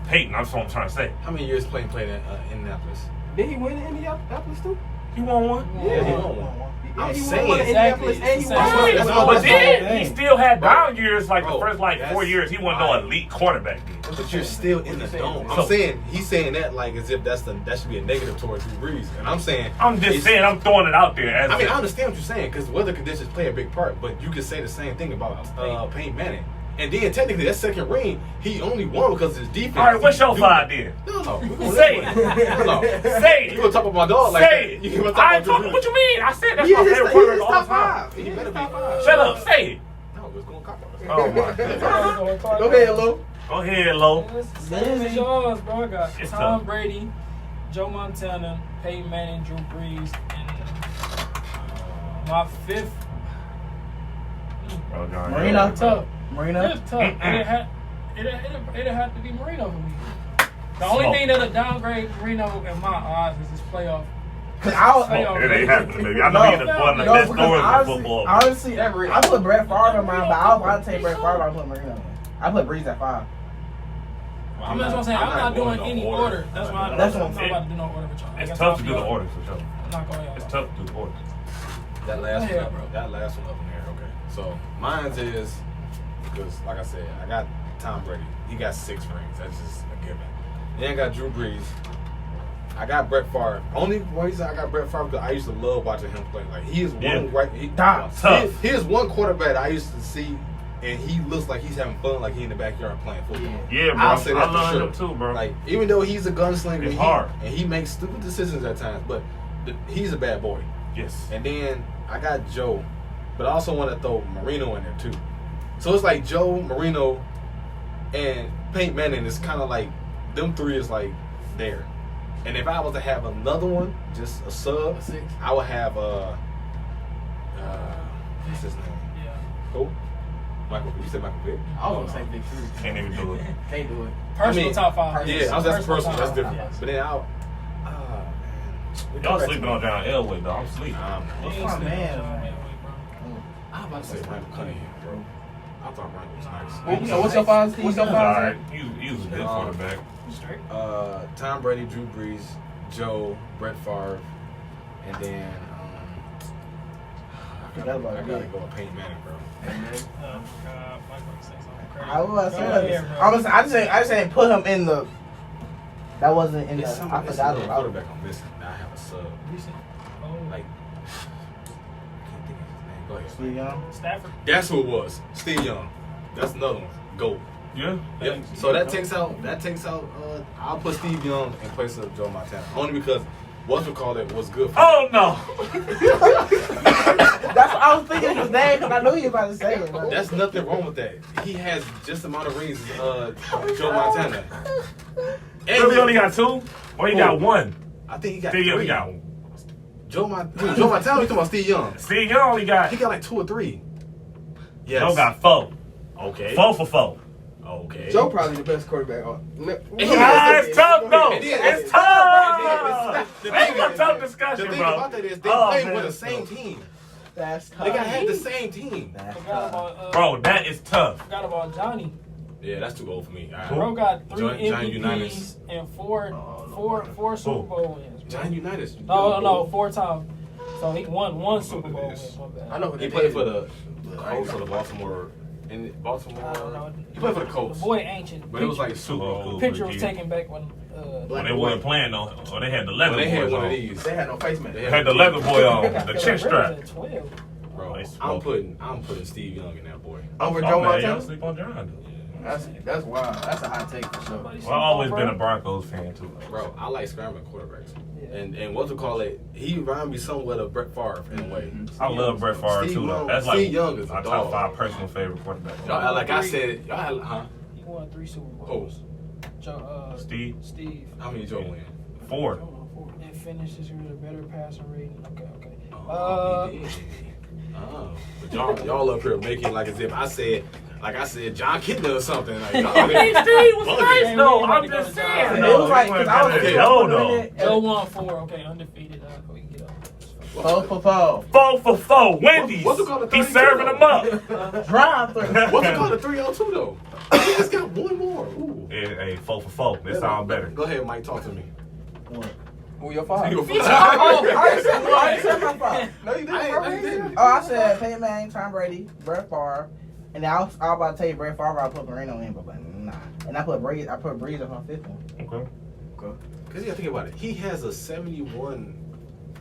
S3: Peyton. That's what I'm trying to say.
S2: How many years played in Indianapolis?
S1: Did he win in Indianapolis too?
S3: He won one.
S2: Yeah, he won one. I'm
S1: he
S2: saying.
S1: won in Indianapolis and he won.
S2: That's what
S3: But
S2: I'm
S3: then
S2: saying.
S3: he still had down years, like
S2: Bro,
S3: the first
S2: that's
S3: 4 years. He wasn't no elite quarterback then.
S2: But you're still in the dome.
S3: So-
S2: I'm saying he's saying that like as if that should be a negative towards Drew Brees, and I'm saying
S3: I'm just saying, I'm throwing it out there. As
S2: I mean, I understand what you're saying because weather conditions play a big part, but you could say the same thing about Peyton Manning. And then technically that second ring, he only won because of his defense.
S3: all right, what's your five then?
S2: No.
S3: Say
S2: it.
S3: it.
S2: No.
S3: Say it.
S2: You gonna talk about my dog like
S3: Say
S2: that?
S3: it.
S2: You gonna
S3: I
S2: talk
S3: ain't talking.
S2: about
S3: What you mean? I said that's
S1: He
S3: my
S1: is
S3: favorite
S1: his
S3: quarterback of all
S1: top
S3: time.
S1: five.
S2: He better be.
S3: Shut up. Say it.
S2: No, it's gonna cop us.
S3: Oh my God.
S1: Go ahead, Lou.
S3: Go ahead, Lo.
S4: Same as yours, bro. I got
S3: It's
S4: Tom
S3: tough.
S4: Brady, Joe Montana, Peyton Manning, Drew Brees, and my fifth.
S3: Bro, John,
S5: Marino.
S4: Tough.
S5: Marino.
S4: It's tough. It'd have to be Marino for me. The only thing that'll downgrade Marino in my eyes is his playoff.
S5: Cause I was,
S3: It ain't happening, baby. I know you're one of the best throwers in football.
S5: honestly, I put Brett Favre in mine, but I was about to take Brett Favre. I put Marino in. I put Breeze at 5.
S4: I'm that's what I'm saying. I'm not doing
S2: going
S4: any
S2: no
S4: order. That's why I'm
S5: That's
S4: not
S5: what I'm
S4: about to do no order with y'all. I
S3: It's
S4: guess
S3: tough
S4: I'll
S3: to
S4: be
S3: do the
S4: all-
S3: order for sure.
S4: I'm not going
S3: It's tough to do the order.
S2: That last
S4: Go ahead,
S2: one,
S4: bro.
S2: that last one up in there. Okay, so mine's is because, like I said, I got Tom Brady. He got 6 rings. That's just a given. Then I got Drew Brees. I got Brett Favre. Only reason I got Brett Favre because I used to love watching him play. Like he is one
S3: Tough.
S2: He is one quarterback I used to see, and he looks like he's having fun, like he in the backyard playing football.
S3: Yeah, bro.
S2: I'll say that
S3: I
S2: for
S3: love
S2: sure.
S3: him too, bro.
S2: Like even though he's a gunslinger,
S3: It's hard.
S2: and he makes stupid decisions at times, but he's a bad boy.
S3: Yes.
S2: And then I got Joe, but I also want to throw Marino in there too. So it's like Joe, Marino, and Peyton Manning is kind of like them 3 is like there. And if I was to have another one, just a sub,
S1: A 6.
S2: I would have what's his name?
S4: Yeah.
S2: Who? Michael. You said Michael Vick.
S1: I was gonna say Big 3.
S3: Can't even do it.
S1: Can't do it.
S4: Personal top 5.
S2: Yeah, that's personal. That's different.
S4: Yeah.
S2: But then man,
S3: Y'all sleeping on John Elway, though. I'm sleeping.
S5: What's
S4: He ain't
S5: my
S4: sleeping
S5: man,
S4: on John
S5: man?
S4: Elway, bro.
S2: I was about to say Randall Cunningham, bro. I thought Randall was nice.
S1: So what's your 5, Steve? What's your
S3: All
S1: 5?
S3: right. He was a good quarterback.
S4: Straight.
S2: Tom Brady, Drew Brees, Joe, Brett Favre, and then I gotta go with Peyton Manning, bro.
S4: Oh, God. Michael say something crazy.
S5: I was
S4: Go
S5: saying,
S4: ahead, bro.
S5: I just didn't put him in the. That wasn't in the.
S2: It's some
S5: I forgot
S2: it's
S5: about it.
S2: quarterback I'm missing. Now I have a sub.
S4: Recent. Oh,
S2: Like I can't think of his name. Go ahead.
S5: Steve Young.
S4: Stafford.
S2: That's who it was. Steve Young. That's another one. Go.
S3: Yeah.
S2: Yep. So that takes out. I'll put Steve Young in place of Joe Montana only because whatchamacallit was good for
S3: Oh, no.
S5: That's what I was thinking his name because I knew you were about to say it. Bro.
S2: That's nothing wrong with that. He has just the amount of rings as Joe Montana.
S3: Really only got 2? Or he got 1?
S2: I think he got
S3: Steve Young,
S2: 3.
S3: he got 1.
S2: Joe Montana. We talking about Steve Young.
S3: Steve Young only got.
S2: He got like 2 or 3. Yes.
S3: Joe got 4.
S2: Okay.
S3: 4 for 4.
S2: Okay.
S1: Joe probably the best quarterback on.
S3: It's tough, though.
S2: And then-
S3: It's tough.
S2: The
S3: That's
S2: thing
S3: a
S2: is-
S3: tough
S2: The
S3: discussion,
S2: thing
S3: bro.
S2: about that is they
S3: Oh,
S2: played
S3: man,
S2: with the
S3: that's
S2: same
S3: tough.
S2: team.
S5: That's tough.
S2: They had the same team.
S5: That's
S4: Forgot
S5: tough.
S4: about
S3: Bro, that is tough.
S4: Forgot about Johnny.
S2: Yeah, that's too old for me.
S4: Bro got 3
S2: John
S4: MVPs
S2: Unitas.
S4: and four Super Bowl wins. bro.
S2: John Unitas.
S4: No, 4 times. So he won 1 Super Bowl win. My bad.
S1: I know who
S2: He
S1: that
S2: played
S1: is.
S2: for the Colts or the Baltimore. In
S4: I don't
S2: Baltimore.
S4: know.
S2: He played for the Colts.
S4: The boy ancient.
S2: But it was like Super
S3: Oh,
S2: Bowl.
S3: cool.
S4: Picture was taken back when.
S3: When they weren't playing, though, or they had the leather
S2: Well, they had
S3: boys
S2: one
S3: on.
S2: of these.
S1: They had no face man.
S2: They
S3: They had the leather boy on, the chin strap.
S4: At 12.
S2: Bro,
S3: Nice.
S2: I'm putting Steve Young in that boy.
S1: Over
S3: Oh,
S1: Joe
S3: man, y'all
S1: Montana?
S3: sleep on John.
S1: That's wild. That's a hot take for sure.
S3: Well, I've always been a Broncos fan too.
S2: Bro, I like scrambling quarterbacks.
S4: Yeah.
S2: And what to call it? He reminds me somewhat of Brett Favre in a way.
S3: I love Brett Favre
S2: Steve
S3: too. Though.
S2: Young-
S3: That's
S2: Steve
S3: like
S2: Young is a
S3: my
S2: dog.
S3: top 5 personal favorite quarterbacks.
S2: Y'all, like I said, y'all had, huh?
S4: He won 3 Super Bowls.
S3: Steve,
S4: Steve.
S2: How many Joe win?
S3: 4.
S4: And finished this year with a better passer rating. Okay.
S2: Oh, he did. Oh, but y'all up here making like as if I said John Kitna or something. Like, y'all
S3: I mean, Steve was nice though. I'm just saying.
S5: It was like, because I was
S2: Okay,
S3: though.
S4: Joe won 4. Okay, undefeated. We can get up.
S5: 4 for 4.
S3: 4 for 4. Wendy's.
S2: What's it called?
S3: He's serving them up.
S5: Drive through.
S2: What's it called? A 3-on-2 though. He just got one more. Ooh.
S3: Hey, 4 for 4. This sounds better.
S2: Go ahead, Mike. Talk to me.
S1: Who your five?
S2: You
S5: I said my 5.
S1: No, you didn't.
S5: Oh, I said Peyton Manning, Tom Brady, Brett Favre, and I was about to tell you Brett Favre. I put Marino in, but nah. And I put Breeze. I put Breeze on my 5th one.
S3: Okay.
S2: Because you gotta think about it. He has a 71.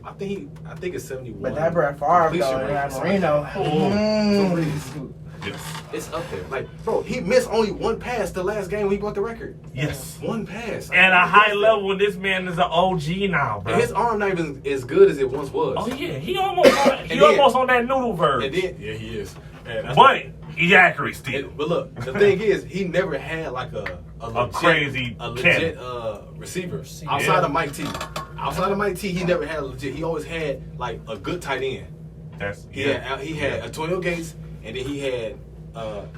S2: I think it's 71.
S5: But that Brett Favre
S2: completion
S5: though, and
S2: rate.
S5: that Marino.
S3: Yes.
S2: It's up there. Like, bro, he missed only one pass the last game when he broke the record.
S3: Yes.
S2: One pass.
S3: At a high level, this man is an OG now, bro.
S2: And his arm not even as good as it once was.
S3: Oh yeah, he almost on that noodle verse.
S2: And then, yeah, he is. And that's
S3: But he's accurate still.
S2: but look, the thing is, he never had like a
S3: crazy
S2: legit receiver outside of Mike T. Outside of Mike T, he never had a legit. He always had like a good tight end. He had Antonio Gates, and then he had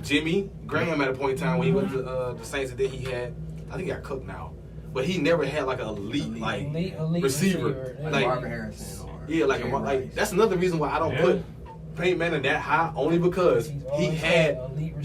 S2: Jimmy Graham at a point in time when he went to the Saints, and then he had, I think he got Cook now, but he never had like an elite receiver.
S1: Like Marvin Harrison.
S2: Like that's another reason why I don't put Peyton Manning that high, only because he had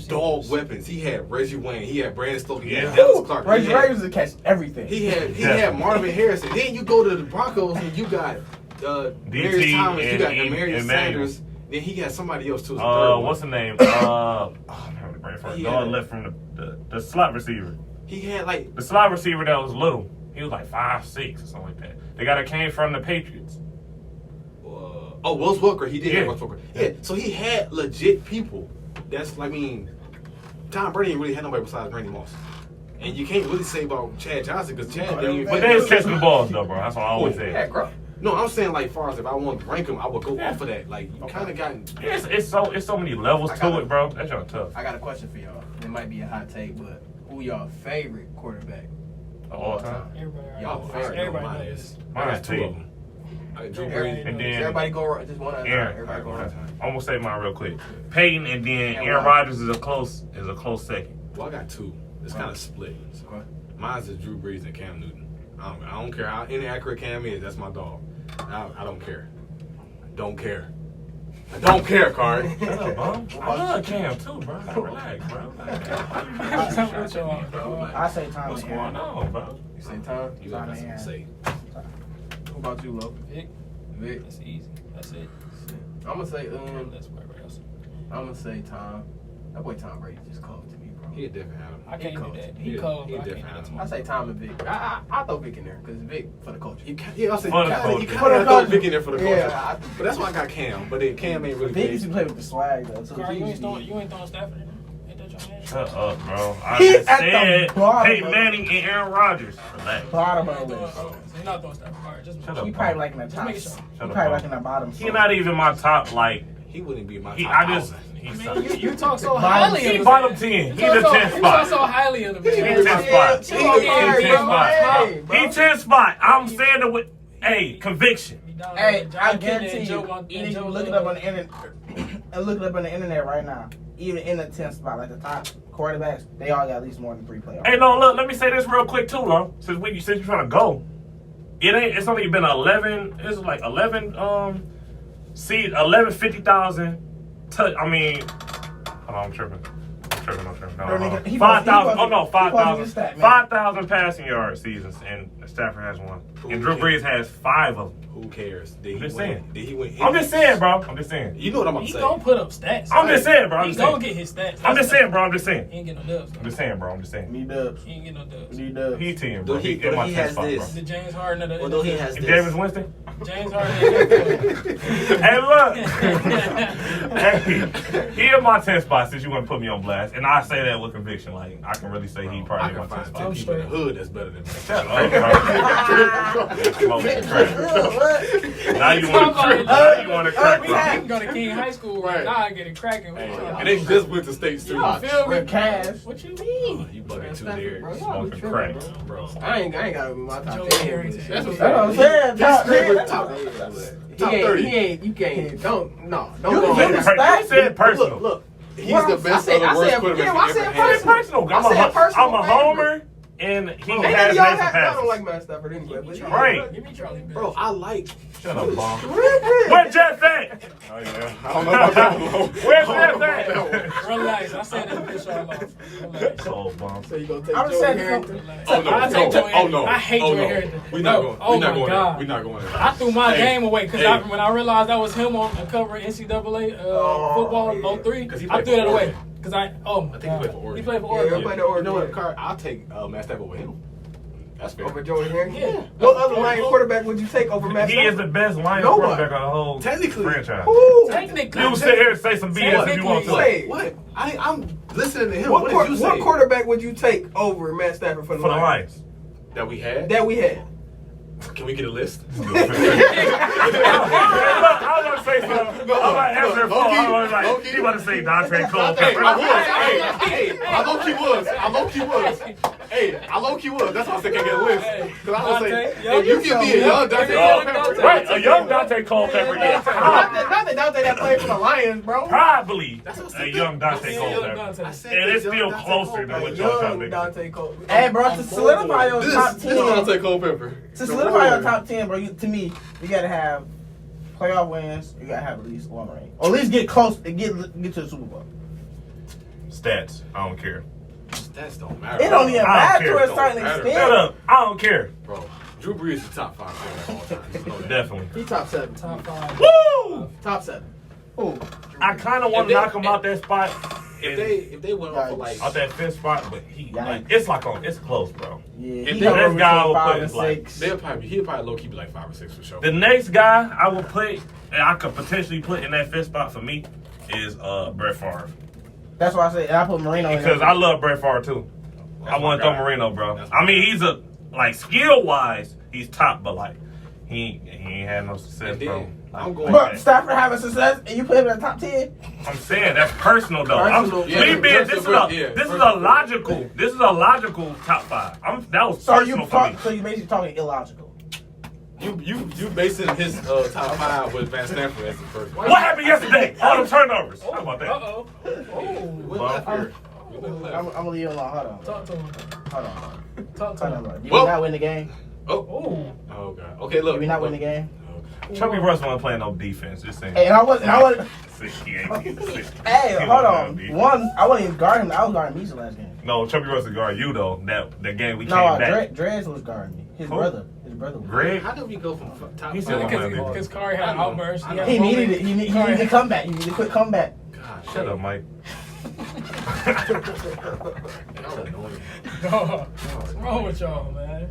S2: dog weapons. He had Reggie Wayne, he had Brandon Stokes, he had Dallas Clark.
S5: Reggie Ravens to catch everything.
S2: He had Marvin Harrison. Then you go to the Broncos and you got Darius Thomas, you got Demarius Sanders. Then he got somebody else too.
S3: What's the name? I'm having a brain fart. Dog left from the slot receiver.
S2: He had like
S3: the slot receiver that was little. He was like 5'6" or something like that. The guy that came from the Patriots.
S2: Wells Welker. He did have Wells Welker. Yeah, so he had legit people. That's Tom Brady didn't really have nobody besides Randy Moss. And you can't really say about Chad Johnson because Chad didn't even.
S3: But they was catching the balls though, bro. That's what I always say.
S2: No, I'm saying like far as if I want to rank him, I would go off of that. Like you kind of got.
S3: It's so many levels to it, bro. That's y'all tough.
S1: I got a question for y'all. It might be a hot take, but who y'all favorite quarterback
S3: of all time?
S2: Y'all favorite.
S4: Everybody knows.
S3: Mine is 2 of them.
S2: Drew Brees.
S3: And then
S1: everybody go just one at a time.
S3: Aaron.
S1: Everybody go one at a time.
S3: I'm gonna say mine real quick. Peyton and then Aaron Rodgers is a close second.
S2: Well, I got 2. It's kind of split. Mine's is Drew Brees and Cam Newton. I don't care how inaccurate Cam is. That's my dog. I don't care. I don't care, Card.
S3: Shut up, bro. I love Cam too, bro. Relax, bro.
S5: I say Tom.
S3: What's going on, bro?
S1: You say Tom?
S2: You got nothing to say.
S1: Who about you, Lo?
S4: Vic. That's easy. That's it.
S1: I'm gonna say
S4: That's everybody else.
S1: I'm gonna say Tom. That boy Tom Brady just called to me, bro.
S2: He a different animal.
S4: I can't do that. He
S2: Yeah,
S4: cold,
S2: he
S4: but I
S2: different
S4: can't do
S2: animal.
S1: I say Tom and Vic. I throw Vic in there because Vic for the culture.
S2: I said
S3: For the
S2: you
S3: culture.
S2: kind of throw Vic in there for the culture.
S1: Yeah,
S2: But that's why I got Cam. But then Cam ain't really
S5: Vic
S2: big.
S5: used to play with the swag though. So
S4: Carl,
S5: he
S4: you
S5: used
S4: ain't
S5: to be-
S4: throwing Stafford in there? Ain't that your man?
S3: Shut up, bro. I
S5: He's
S3: just
S5: at the
S3: said
S5: bottom
S3: Peyton
S5: of
S3: Manning and Aaron Rodgers. Relax.
S5: bottom of
S4: So
S5: the list.
S4: you're not throwing Stafford. All right, just
S3: Shut
S5: He
S3: up,
S5: probably
S3: bro.
S5: like in the top.
S4: making
S5: He
S4: sure.
S3: Shut up,
S5: probably
S3: bro.
S5: like in the bottom.
S3: He's not even my top, like,
S2: He wouldn't be my top
S3: I just,
S2: 1,000.
S3: he's
S4: You talk so highly of
S3: he
S4: him.
S3: bottom 10. He's a 10
S4: You talk
S3: spot.
S4: so highly of him.
S3: He's
S4: man.
S3: 10 spot.
S4: He's a
S3: 10 spot.
S5: Hey,
S3: He 10 spot. I'm saying it with, conviction.
S5: Hey,
S4: John
S5: I
S4: Kennedy
S5: guarantee
S4: and
S5: you,
S4: Joe
S5: even if you look it up on the internet, and look it up on the internet right now, even in the 10th spot, like the top quarterbacks, they all got at least more than 3 playoffs.
S3: Hey, no, look, let me say this real quick too, though. Since you're trying to go, it's only been 11. It's like 11 seed, 11 50,000. I mean, hold on, I'm tripping. No.
S5: He
S3: 5,000.
S5: posted-
S3: Oh no,
S5: he posted
S3: 5,000.
S5: his stat, man.
S3: 5,000 passing yard seasons, and Stafford has 1, and Drew Brees has 5 of them.
S2: Who cares? Did
S3: I'm
S2: he
S3: just
S2: win?
S3: saying.
S2: Did he win?
S3: I'm just saying, bro. I'm just saying.
S2: You know what I'm about
S4: He
S2: to say.
S4: gonna put up stats.
S3: I'm just saying, bro. I'm
S4: He
S3: just
S4: gonna
S3: saying.
S4: get his stats.
S3: I'm just saying, bro. I'm just saying.
S4: He ain't get no dubs.
S3: I'm just saying, bro. I'm just saying.
S5: Need dubs.
S4: He ain't get no dubs.
S5: Need dubs.
S3: He 10, bro.
S6: Though he-
S3: in
S6: though
S3: my
S6: he
S3: 10
S6: has
S3: spot,
S6: this.
S4: The James Harden of the
S6: Although he has
S3: bro.
S6: this.
S3: James Winston.
S4: James Harden.
S3: Hey, look. Hey, he in my 10 spot since you want to put me on blast. and I say that with conviction. Like I can really say he
S2: I
S3: probably
S2: can
S3: my
S2: find
S3: top
S2: 10 people in the hood that's better than me.
S3: Shut up, bro. Smoking crack. Now you want to crack. Now you want to crack,
S4: We
S3: bro.
S4: can go to King High School right
S2: Right.
S4: now and get it cracking.
S2: Hey, and they just went to state
S4: You
S2: students.
S4: feel me?
S5: With cash.
S4: What you mean?
S2: You bugging too
S1: Bro,
S2: there.
S1: y'all be
S3: Smoking
S1: tripping,
S3: crack.
S1: bro.
S2: Bro.
S1: I ain't gotta be my
S4: Joe
S1: top 10.
S4: Harrington.
S1: That's
S5: That's what I'm saying. Top 10.
S2: Top
S1: He ain't,
S2: 30.
S1: he ain't, you can't, don't go
S5: You
S1: on
S5: can
S1: that.
S5: get the
S3: You said personal.
S2: Look, he's
S1: What
S2: the
S1: I'm-
S2: best
S1: I said-
S2: of the worst
S1: I said-
S2: quarterback
S1: yeah,
S2: we
S1: I
S2: ever
S1: said
S2: had.
S3: It's personal.
S1: I said personal
S3: I'm a
S1: favorite.
S3: homer, and he
S1: Ain't none
S3: has
S1: of y'all
S3: made some
S1: have, I don't
S3: passes.
S1: like Matt Stafford anyway. But y'all-
S3: Right.
S4: Give me Charlie Bill.
S2: Bro, I like.
S3: Shut up, bomb.
S1: Really?
S3: Where Jeff at? Oh yeah.
S2: I don't know about that one.
S3: Where's
S2: I
S3: Jeff
S2: don't know about that
S3: at?
S4: Relax. I said this bitch all off. Relax.
S3: Oh, bomb.
S1: So you gonna take
S5: I'm
S1: Joe
S5: saying
S1: Harrington?
S2: Oh no!
S4: I take Joe
S2: Oh
S4: Harrington.
S2: no!
S4: I hate
S2: oh,
S4: Joe
S2: no.
S4: Harrington.
S2: We're not
S4: No.
S2: going.
S4: Oh
S2: We're not
S4: my
S2: going
S4: God.
S2: there. We're not going there.
S4: I threw my
S2: Hey,
S4: game away because
S2: hey.
S4: when I realized that was him on the cover of NCAA football
S1: yeah.
S4: 03,
S2: 'Cause he
S4: I
S2: played
S4: threw
S2: for
S4: that away.
S2: Oregon.
S4: Because I
S2: think he played for Oregon.
S4: He played for
S1: Yeah,
S4: Oregon.
S1: he played
S2: You
S1: Oregon.
S2: know what, Car? I'll take Matt Stafford over him. That's fair.
S1: Over Joe Harrington?
S4: Yeah.
S1: What other Lion quarterback would you take over Matt
S3: He is
S1: Stafford?
S3: the best Lions
S1: Nobody.
S3: quarterback of the whole
S2: Technically.
S3: franchise.
S1: Who?
S4: Technically,
S3: You sit here and say some BS if you want to.
S1: Wait.
S2: What? I'm listening to him.
S1: What,
S2: What did you say?
S1: what quarterback would you take over Matt Stafford for the
S3: For the
S1: Lions?
S3: Lions.
S2: That we had?
S1: That we had.
S2: Can we get a list?
S3: I was going to say something. I was like, after the fall, I was like,
S2: low-key.
S3: he about to say Dante Cole.
S2: Hey, I was. Hey, I low key was. I low key was. Hey, I low key was. That's why I said can't get a list. Because I was saying,
S4: Dante,
S2: if you give me a young Dante
S4: young
S2: Culpepper,
S3: Right, a young Dante Culpepper, yeah.
S1: Not that Dante that played for the Lions, bro.
S3: Probably
S2: That's what I
S3: a
S2: said.
S3: young Dante
S4: Yeah, young
S3: Culpepper.
S4: Dante.
S2: I said
S3: And it's
S2: young
S3: still
S2: Dante
S3: closer than
S2: Culpepper.
S3: what y'all trying to
S1: Young
S3: make it.
S1: Dante Cole.
S5: Hey, bro, to solidify your top
S2: This
S5: 10,
S2: is Dante Culpepper.
S5: to solidify your top 10, bro, to me, you gotta have playoff wins. You gotta have at least one ring, or at least get close and get to the Super Bowl.
S3: Stats, I don't care.
S2: Stats don't matter.
S5: It don't even
S3: I don't
S5: matter
S3: care.
S5: to a
S2: Don't
S5: certain
S2: matter.
S3: Shut
S5: extent.
S3: up, I don't care.
S2: Bro, Drew Brees is the top 5 player of all time. Just know that.
S3: Definitely.
S1: He top 7.
S4: Top 5.
S3: Woo!
S1: Top 7.
S5: Ooh.
S3: I kind of want
S2: If
S3: to
S2: they-
S3: knock him out that spot.
S2: If they went off of like
S3: Out that fifth spot, but he like
S5: Yikes.
S3: it's close, bro.
S5: Yeah,
S2: If
S5: he
S2: they-
S5: come
S3: this
S5: over
S3: guy
S5: between
S3: will
S5: 5
S3: put
S5: and
S3: it like-
S5: 6.
S2: he'll probably low key be like 5 or 6 for sure.
S3: The next guy I would put, and I could potentially put in that fifth spot for me, is Brett Favre.
S5: That's why I say, and I put Marino in
S3: Because
S5: there.
S3: I love Brett Favre too. I want to throw Marino, bro. I mean, he's a skill wise, he's top, but like he ain't had no success,
S2: And
S3: bro.
S2: then, I'm going.
S5: But Stafford having success, and you put him in the top 10.
S3: I'm saying that's personal though.
S1: Personal.
S2: Yeah,
S3: Me being this is a
S2: yeah,
S3: this is a
S2: personal.
S3: logical top 5. That was
S5: So you
S3: personal for me.
S5: so you basically talking illogical.
S2: You basing his top 5 with Van Stanford as the first one.
S3: What happened yesterday? All the turnovers. How about that?
S4: Uh-oh. Oh.
S2: What left here? We went left.
S5: I'm gonna leave him alone. Hold on.
S4: Talk to him.
S5: Hold on.
S4: Talk to
S5: Hold on.
S4: him.
S5: Bro. Did
S2: Whoa.
S5: we not win the game?
S2: Oh. Oh god. Okay, look.
S5: Did we not win the game?
S3: Chubby Russ wasn't playing no defense. Just saying.
S5: Hey, and I wasn't.
S3: 68.
S5: Hey, hold on. One, I wasn't even guarding him. I was guarding Misha last game.
S3: No, Chubby Russ is guard you though. That game we
S5: No,
S3: came back.
S5: Dredge was guarding me. His
S3: Who?
S5: brother. His brother. Was.
S3: Greg.
S2: How did we go from top
S3: He's
S2: 5?
S3: still
S4: Because Kari had an outburst.
S2: I know.
S5: He needed it. He needed to come back. He needed a quick comeback.
S2: God,
S3: Shut up, Mike.
S2: Y'all annoying.
S4: What's wrong with y'all, man?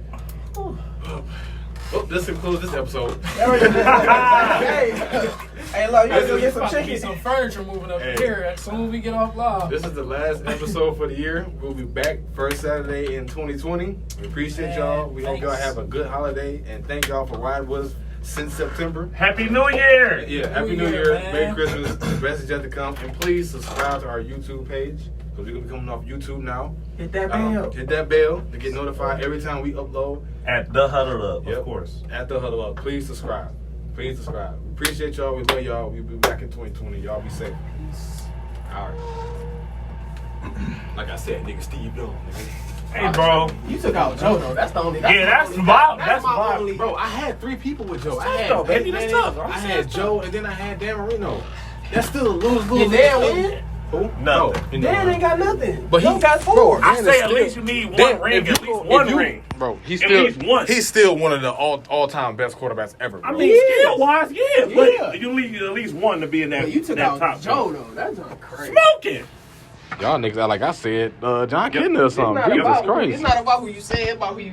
S2: Well, this concludes this episode.
S5: Hey, hey, look, you gotta go get some
S4: About to
S5: chicken.
S4: some furniture moving up
S2: Hey.
S4: here as soon as we get off live.
S2: This is the last episode for the year. We'll be back first Saturday in 2020. We appreciate
S4: Man,
S2: y'all. We hope y'all
S4: thanks.
S2: have a good holiday, and thank y'all for riding with us since September.
S3: Happy New Year.
S2: Yeah, Happy
S4: New
S2: New
S4: Year,
S2: Year,
S4: man.
S2: Merry Christmas. The best is yet to come. And please subscribe to our YouTube page, because we're going to be coming off YouTube now.
S1: Hit that bell.
S2: Hit that bell to get notified every time we upload.
S3: At the Huddle Up,
S2: Yep.
S3: of course.
S2: At the Huddle Up. Please subscribe. Please subscribe. We appreciate y'all. We love y'all. We'll be back in 2020. Y'all be safe. All right. Like I said, nigga, Steve Young.
S3: Hey, bro.
S1: You took out Joe though. That's the only.
S3: Yeah, that's
S1: the only-
S3: wild.
S1: That's
S3: That's
S1: my
S3: wild.
S1: only.
S2: Bro, I had 3 people with Joe. I
S3: tough,
S2: had
S3: though, baby.
S2: Benny
S3: That's
S2: Manning,
S3: tough. I'm
S2: I
S3: saying
S2: had
S3: that's
S2: Joe, and then I had Dan Marino. That's still a lose.
S1: Did Dan win?
S2: Who?
S3: Nothing.
S2: No,
S1: Dan ain't got nothing.
S2: But
S1: Joe
S2: he
S1: got 4.
S2: Bro,
S3: I
S2: Dan
S3: say
S2: is
S3: at
S2: still-
S3: least you need one
S2: Dan,
S3: ring.
S2: if
S3: At
S2: you-
S3: least one
S2: if you-
S3: ring.
S2: Bro, he's
S3: At
S2: still
S3: least one.
S2: he's still one of the all-time best quarterbacks ever.
S3: I
S2: Bro.
S3: mean, skill wise, yeah.
S1: Yeah.
S3: But you need at least one to be in that,
S1: But you took
S3: that
S1: out
S3: top.
S1: Joe though. That's not crazy.
S3: Smoking.
S2: Y'all niggas, like I said, John Kennedy or
S1: It's
S2: something.
S1: not
S2: Jesus
S1: about
S2: Christ.
S1: It's not about who you say. It's about who you